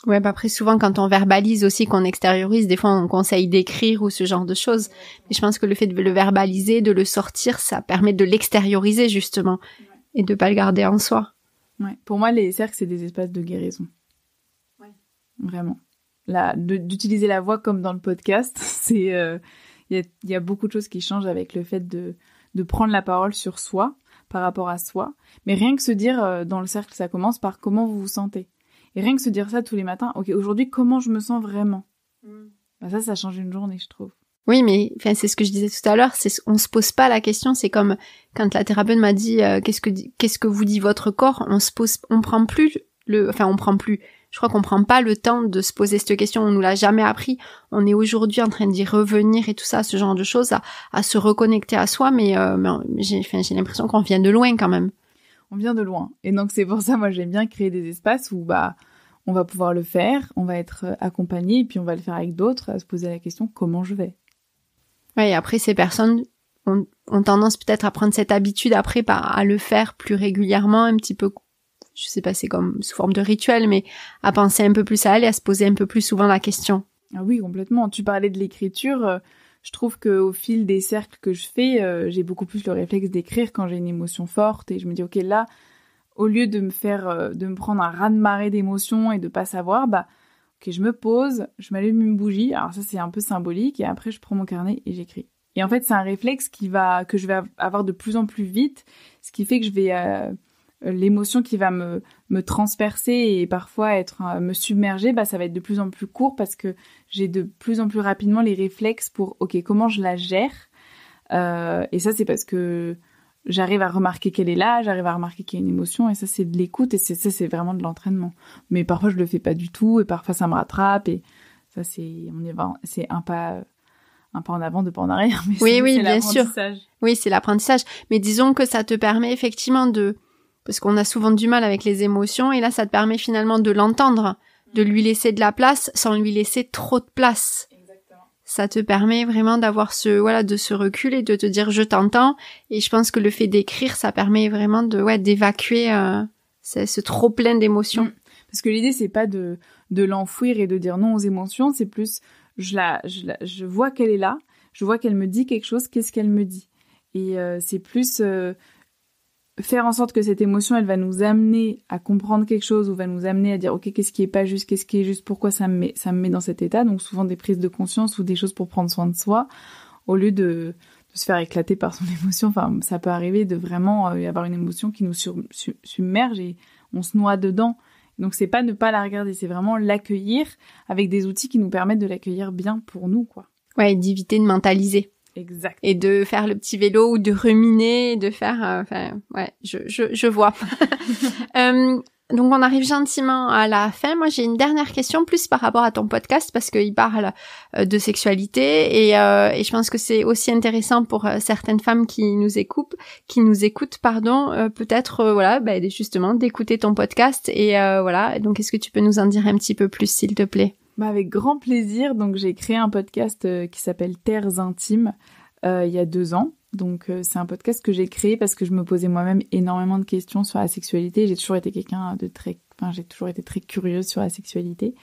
Ouais, après souvent quand on verbalise aussi, qu'on extériorise, des fois on conseille d'écrire ou ce genre de choses. Mais je pense que le fait de le verbaliser, de le sortir, ça permet de l'extérioriser justement et de pas le garder en soi. Ouais. Pour moi, les cercles, c'est des espaces de guérison. Ouais. Vraiment. D'utiliser la voix comme dans le podcast, c'est il y a beaucoup de choses qui changent avec le fait de prendre la parole sur soi, par rapport à soi. Mais rien que se dire dans le cercle, ça commence par comment vous vous sentez. Et rien que se dire ça tous les matins, ok, aujourd'hui, comment je me sens vraiment ? Ça change une journée, je trouve. Oui, mais c'est ce que je disais tout à l'heure, on se pose pas la question, c'est comme quand la thérapeute m'a dit qu'est-ce que vous dit votre corps, on prend plus, je crois qu'on prend pas le temps de se poser cette question, on nous l'a jamais appris, on est aujourd'hui en train d'y revenir et tout ça, ce genre de choses, à se reconnecter à soi, mais j'ai l'impression qu'on vient de loin quand même. On vient de loin. Et donc, c'est pour ça, moi, j'aime bien créer des espaces où, on va pouvoir le faire, on va être accompagné, et puis on va le faire avec d'autres, à se poser la question, comment je vais ? Ouais, et après, ces personnes ont tendance peut-être à prendre cette habitude après, à le faire plus régulièrement, un petit peu, je sais pas, c'est comme sous forme de rituel, mais à penser un peu plus à elle et à se poser un peu plus souvent la question. Ah oui, complètement. Tu parlais de l'écriture, je trouve qu'au fil des cercles que je fais, j'ai beaucoup plus le réflexe d'écrire quand j'ai une émotion forte et je me dis, ok, là, au lieu de me prendre un raz-de-marée d'émotions et de pas savoir, ok, je me pose, je m'allume une bougie, alors ça c'est un peu symbolique et après je prends mon carnet et j'écris. Et en fait, c'est un réflexe que je vais avoir de plus en plus vite, ce qui fait que je vais l'émotion qui va me transpercer et parfois me submerger, ça va être de plus en plus court parce que j'ai de plus en plus rapidement les réflexes pour ok, comment je la gère, et ça c'est parce que j'arrive à remarquer qu'elle est là, j'arrive à remarquer qu'il y a une émotion et ça c'est de l'écoute et c'est vraiment de l'entraînement. Mais parfois je le fais pas du tout et parfois ça me rattrape et ça c'est un pas en avant, 2 pas en arrière, mais oui, c'est bien sûr. Oui, c'est l'apprentissage, mais disons que ça te permet effectivement parce qu'on a souvent du mal avec les émotions, et là, ça te permet finalement de l'entendre, de lui laisser de la place sans lui laisser trop de place. Exactement. Ça te permet vraiment d'avoir de ce recul et de te dire je t'entends, et je pense que le fait d'écrire, ça permet vraiment d'évacuer ce trop plein d'émotions. Parce que l'idée, c'est pas de l'enfouir et de dire non aux émotions, c'est plus, je vois qu'elle est là, je vois qu'elle me dit quelque chose, qu'est-ce qu'elle me dit? Et c'est plus faire en sorte que cette émotion, elle va nous amener à comprendre quelque chose ou va nous amener à dire ok, qu'est-ce qui est pas juste, qu'est-ce qui est juste, pourquoi ça me met dans cet état. Donc souvent des prises de conscience ou des choses pour prendre soin de soi au lieu de se faire éclater par son émotion. Enfin, ça peut arriver de vraiment avoir une émotion qui nous submerge et on se noie dedans. Donc c'est pas ne pas la regarder, c'est vraiment l'accueillir avec des outils qui nous permettent de l'accueillir bien pour nous, quoi. Ouais, d'éviter de mentaliser. Exact. Et de faire le petit vélo ou de ruminer, de faire... ouais, je vois. Donc on arrive gentiment à la fin. Moi j'ai une dernière question plus par rapport à ton podcast parce qu'il parle de sexualité et je pense que c'est aussi intéressant pour certaines femmes qui nous écoutent, peut-être justement d'écouter ton podcast et voilà. Donc est-ce que tu peux nous en dire un petit peu plus s'il te plaît? Avec grand plaisir. Donc j'ai créé un podcast qui s'appelle Terres Intimes il y a 2 ans. Donc c'est un podcast que j'ai créé parce que je me posais moi-même énormément de questions sur la sexualité. J'ai toujours été j'ai toujours été très curieuse sur la sexualité,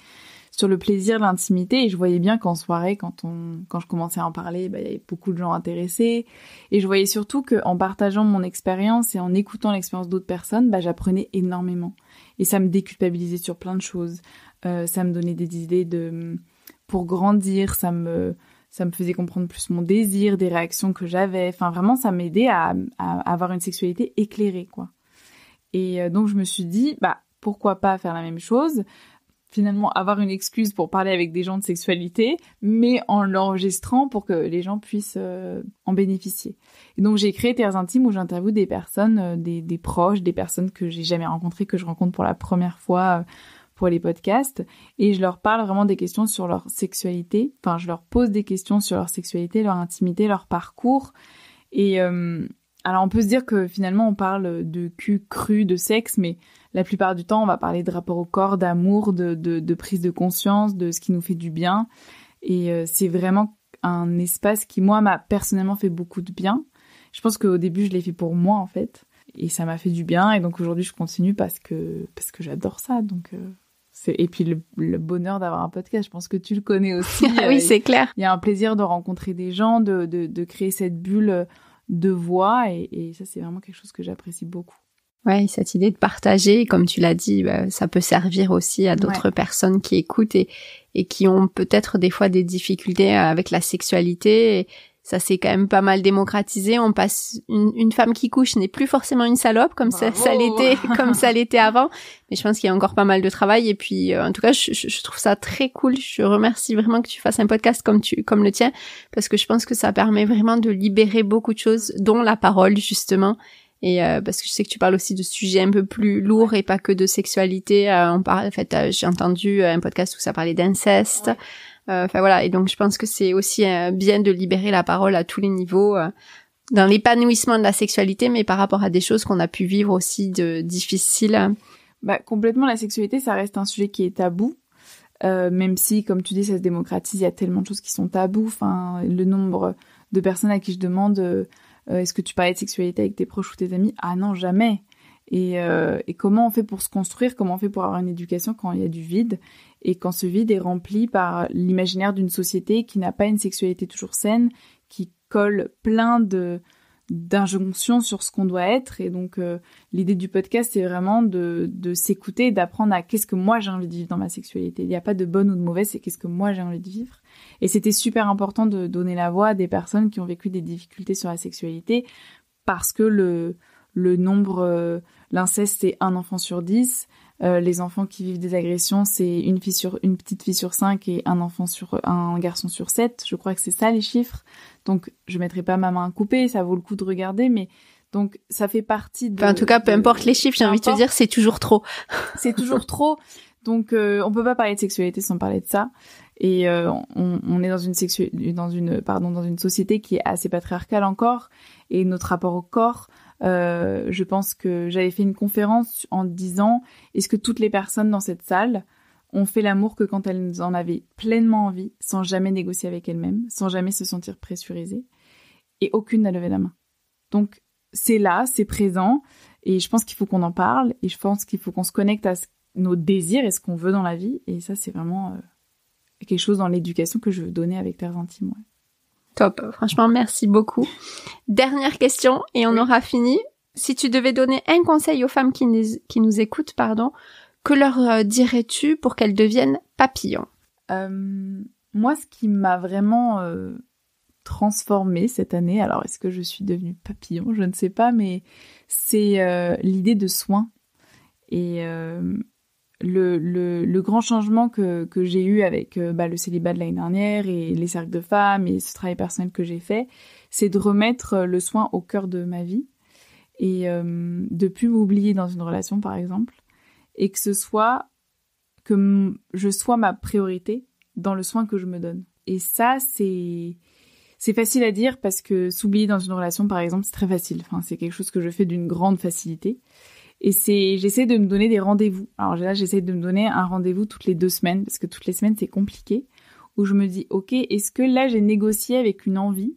sur le plaisir de l'intimité, et je voyais bien qu'en soirée, quand je commençais à en parler, il y avait beaucoup de gens intéressés, et je voyais surtout qu'en partageant mon expérience et en écoutant l'expérience d'autres personnes, j'apprenais énormément, et ça me déculpabilisait sur plein de choses, ça me donnait des idées pour grandir, ça me faisait comprendre plus mon désir, des réactions que j'avais. Enfin, vraiment, ça m'aidait à avoir une sexualité éclairée, quoi. Et donc, je me suis dit, pourquoi pas faire la même chose? Finalement, avoir une excuse pour parler avec des gens de sexualité, mais en l'enregistrant pour que les gens puissent en bénéficier. Et donc, j'ai créé Terres Intimes où j'interviewe des personnes, des proches, des personnes que j'ai jamais rencontrées, que je rencontre pour la première fois pour les podcasts, et je leur parle vraiment des questions sur leur sexualité. Enfin, je leur pose des questions sur leur sexualité, leur intimité, leur parcours. Et alors, on peut se dire que finalement, on parle de cul cru, de sexe, mais la plupart du temps, on va parler de rapport au corps, d'amour, de prise de conscience, de ce qui nous fait du bien. Et c'est vraiment un espace qui, moi, m'a personnellement fait beaucoup de bien. Je pense qu'au début, je l'ai fait pour moi, en fait. Et ça m'a fait du bien. Et donc, aujourd'hui, je continue parce que j'adore ça. Donc... Et puis le bonheur d'avoir un podcast, je pense que tu le connais aussi. Oui, c'est clair. Il y a un plaisir de rencontrer des gens, de créer cette bulle de voix, et ça, c'est vraiment quelque chose que j'apprécie beaucoup. Ouais, cette idée de partager, comme tu l'as dit, ça peut servir aussi à d'autres personnes qui écoutent et qui ont peut-être des fois des difficultés avec la sexualité. Et ça s'est quand même pas mal démocratisé. On passe une femme qui couche n'est plus forcément une salope comme ça l'était avant. Mais je pense qu'il y a encore pas mal de travail. Et puis, en tout cas, je trouve ça très cool. Je remercie vraiment que tu fasses un podcast comme le tien, parce que je pense que ça permet vraiment de libérer beaucoup de choses, dont la parole justement. Et parce que je sais que tu parles aussi de sujets un peu plus lourds et pas que de sexualité. J'ai entendu un podcast où ça parlait d'inceste. Voilà, et donc je pense que c'est aussi bien de libérer la parole à tous les niveaux, dans l'épanouissement de la sexualité, mais par rapport à des choses qu'on a pu vivre aussi de difficiles. Complètement, la sexualité, ça reste un sujet qui est tabou, même si, comme tu dis, ça se démocratise, il y a tellement de choses qui sont tabous. Enfin, le nombre de personnes à qui je demande est-ce que tu parlais de sexualité avec tes proches ou tes amis? Ah non, jamais. Et comment on fait pour se construire, comment on fait pour avoir une éducation quand il y a du vide, et quand ce vide est rempli par l'imaginaire d'une société qui n'a pas une sexualité toujours saine, qui colle plein d'injonctions sur ce qu'on doit être. Et donc l'idée du podcast, c'est vraiment de s'écouter, d'apprendre à qu'est-ce que moi j'ai envie de vivre dans ma sexualité. Il n'y a pas de bonne ou de mauvaise, c'est qu'est-ce que moi j'ai envie de vivre. Et c'était super important de donner la voix à des personnes qui ont vécu des difficultés sur la sexualité, parce que le nombre, l'inceste, c'est 1 enfant sur 10. Les enfants qui vivent des agressions, c'est une petite fille sur 5 et un garçon sur 7. Je crois que c'est ça les chiffres. Donc je mettrai pas ma main à couper, ça vaut le coup de regarder, mais donc ça fait partie de... en tout cas, peu importe les chiffres, j'ai envie de te dire, c'est toujours trop. C'est toujours trop. Donc on peut pas parler de sexualité sans parler de ça. Et on est dans une société qui est assez patriarcale encore, et notre rapport au corps. Je pense que j'avais fait une conférence en disant est-ce que toutes les personnes dans cette salle ont fait l'amour que quand elles en avaient pleinement envie, sans jamais négocier avec elles-mêmes, sans jamais se sentir pressurisées, et aucune n'a levé la main. Donc c'est là, c'est présent, et je pense qu'il faut qu'on en parle, et je pense qu'il faut qu'on se connecte nos désirs et ce qu'on veut dans la vie. Et ça, c'est vraiment quelque chose dans l'éducation que je veux donner avec Terres Intimes. Ouais. Top, franchement, merci beaucoup. Dernière question et on aura fini. Si tu devais donner un conseil aux femmes qui nous écoutent, que leur dirais-tu pour qu'elles deviennent papillons ? Moi, ce qui m'a vraiment transformée cette année, alors est-ce que je suis devenue papillon ? Je ne sais pas, mais c'est l'idée de soin. Et le grand changement que j'ai eu avec le célibat de l'année dernière et les cercles de femmes et ce travail personnel que j'ai fait, c'est de remettre le soin au cœur de ma vie et de plus m'oublier dans une relation, par exemple, et que je sois ma priorité dans le soin que je me donne. Et ça, c'est facile à dire parce que s'oublier dans une relation, par exemple, c'est très facile. Enfin, c'est quelque chose que je fais d'une grande facilité. Et j'essaie de me donner des rendez-vous. Alors là, j'essaie de me donner un rendez-vous toutes les 2 semaines parce que toutes les semaines, c'est compliqué. Où je me dis, ok, est-ce que là, j'ai négocié avec une envie ?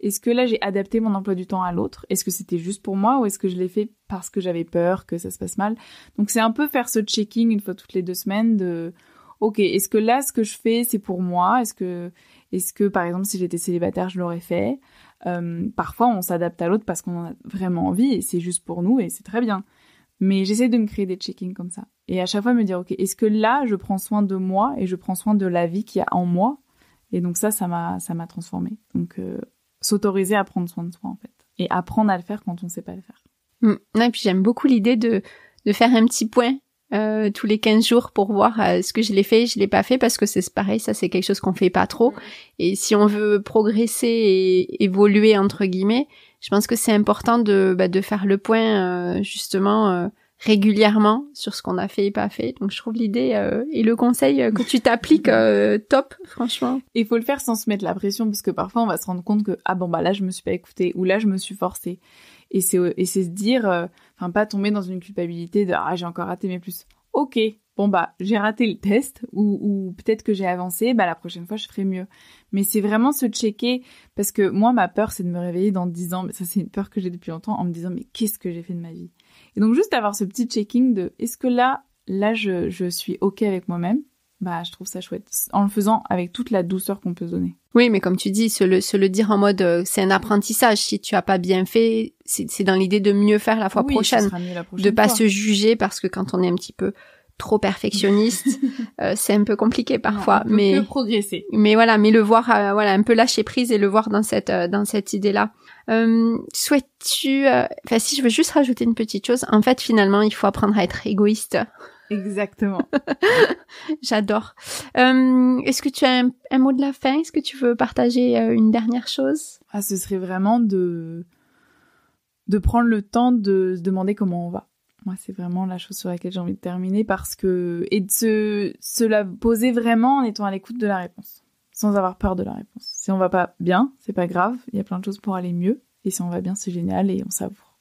Est-ce que là, j'ai adapté mon emploi du temps à l'autre ? Est-ce que c'était juste pour moi ou est-ce que je l'ai fait parce que j'avais peur que ça se passe mal ? Donc, c'est un peu faire ce checking une fois toutes les 2 semaines de, ok, est-ce que là, ce que je fais, c'est pour moi ? Est-ce que, par exemple, si j'étais célibataire, je l'aurais fait ? Parfois, on s'adapte à l'autre parce qu'on en a vraiment envie et c'est juste pour nous et c'est très bien. Mais j'essaie de me créer des check-ins comme ça. Et à chaque fois, me dire, ok, est-ce que là, je prends soin de moi et je prends soin de la vie qu'il y a en moi ? Et donc ça m'a transformée. Donc, s'autoriser à prendre soin de soi, en fait. Et apprendre à le faire quand on ne sait pas le faire. Et puis j'aime beaucoup l'idée de faire un petit point tous les 15 jours pour voir ce que je l'ai fait, je l'ai pas fait, parce que c'est pareil, ça c'est quelque chose qu'on fait pas trop. Et si on veut progresser et évoluer, entre guillemets, je pense que c'est important de faire le point justement régulièrement sur ce qu'on a fait et pas fait. Donc je trouve l'idée et le conseil que tu t'appliques top, franchement. Et il faut le faire sans se mettre la pression, parce que parfois on va se rendre compte que là je me suis pas écoutée ou là je me suis forcée. Et c'est se dire, pas tomber dans une culpabilité de j'ai encore raté mes plus. Ok, j'ai raté le test ou peut-être que j'ai avancé, la prochaine fois je ferai mieux. Mais c'est vraiment se checker, parce que moi ma peur c'est de me réveiller dans 10 ans, mais ça c'est une peur que j'ai depuis longtemps, en me disant mais qu'est-ce que j'ai fait de ma vie ? Et donc juste avoir ce petit checking de est-ce que là je suis ok avec moi-même ? Je trouve ça chouette, en le faisant avec toute la douceur qu'on peut se donner. Oui, mais comme tu dis, se le dire en mode c'est un apprentissage. Si tu as pas bien fait, c'est dans l'idée de mieux faire la fois prochaine, ce sera mieux la prochaine de pas fois. se juger, parce que quand on est un petit peu trop perfectionniste, c'est un peu compliqué parfois. Non, on peut que progresser. Mais voilà, mais le voir, un peu lâcher prise et le voir dans cette idée-là. Souhaites-tu, si je veux juste rajouter une petite chose, en fait, finalement, il faut apprendre à être égoïste. Exactement. J'adore. Est-ce que tu as un mot de la fin ? Est-ce que tu veux partager une dernière chose ? Ce serait vraiment de prendre le temps de se demander comment on va. Moi, c'est vraiment la chose sur laquelle j'ai envie de terminer, et de se la poser vraiment en étant à l'écoute de la réponse, sans avoir peur de la réponse. Si on va pas bien, c'est pas grave, il y a plein de choses pour aller mieux, et si on va bien, c'est génial et on savoure.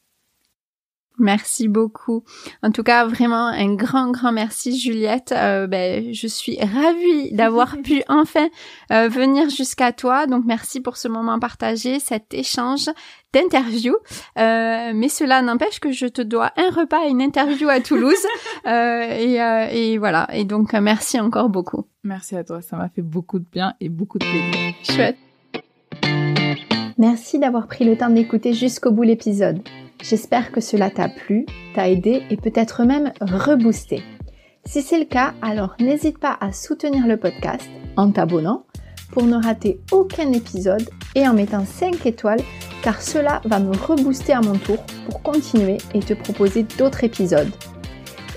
Merci beaucoup. En tout cas, vraiment un grand merci, Juliette. Je suis ravie d'avoir pu enfin venir jusqu'à toi. Donc merci pour ce moment partagé, cet échange d'interview. Mais cela n'empêche que je te dois un repas et une interview à Toulouse. Et voilà. Et donc merci encore beaucoup. Merci à toi, ça m'a fait beaucoup de bien et beaucoup de plaisir. Chouette. Merci d'avoir pris le temps d'écouter jusqu'au bout l'épisode. J'espère que cela t'a plu, t'a aidé et peut-être même reboosté. Si c'est le cas, alors n'hésite pas à soutenir le podcast en t'abonnant pour ne rater aucun épisode et en mettant 5 étoiles, car cela va me rebooster à mon tour pour continuer et te proposer d'autres épisodes.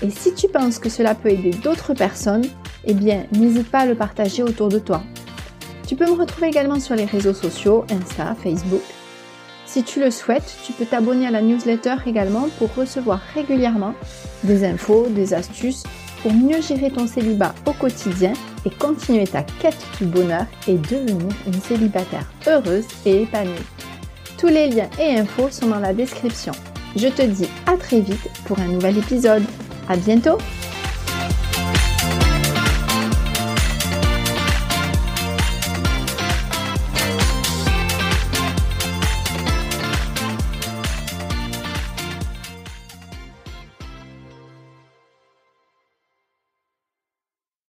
Et si tu penses que cela peut aider d'autres personnes, n'hésite pas à le partager autour de toi. Tu peux me retrouver également sur les réseaux sociaux, Insta, Facebook. Si tu le souhaites, tu peux t'abonner à la newsletter également pour recevoir régulièrement des infos, des astuces pour mieux gérer ton célibat au quotidien et continuer ta quête du bonheur et devenir une célibataire heureuse et épanouie. Tous les liens et infos sont dans la description. Je te dis à très vite pour un nouvel épisode. À bientôt!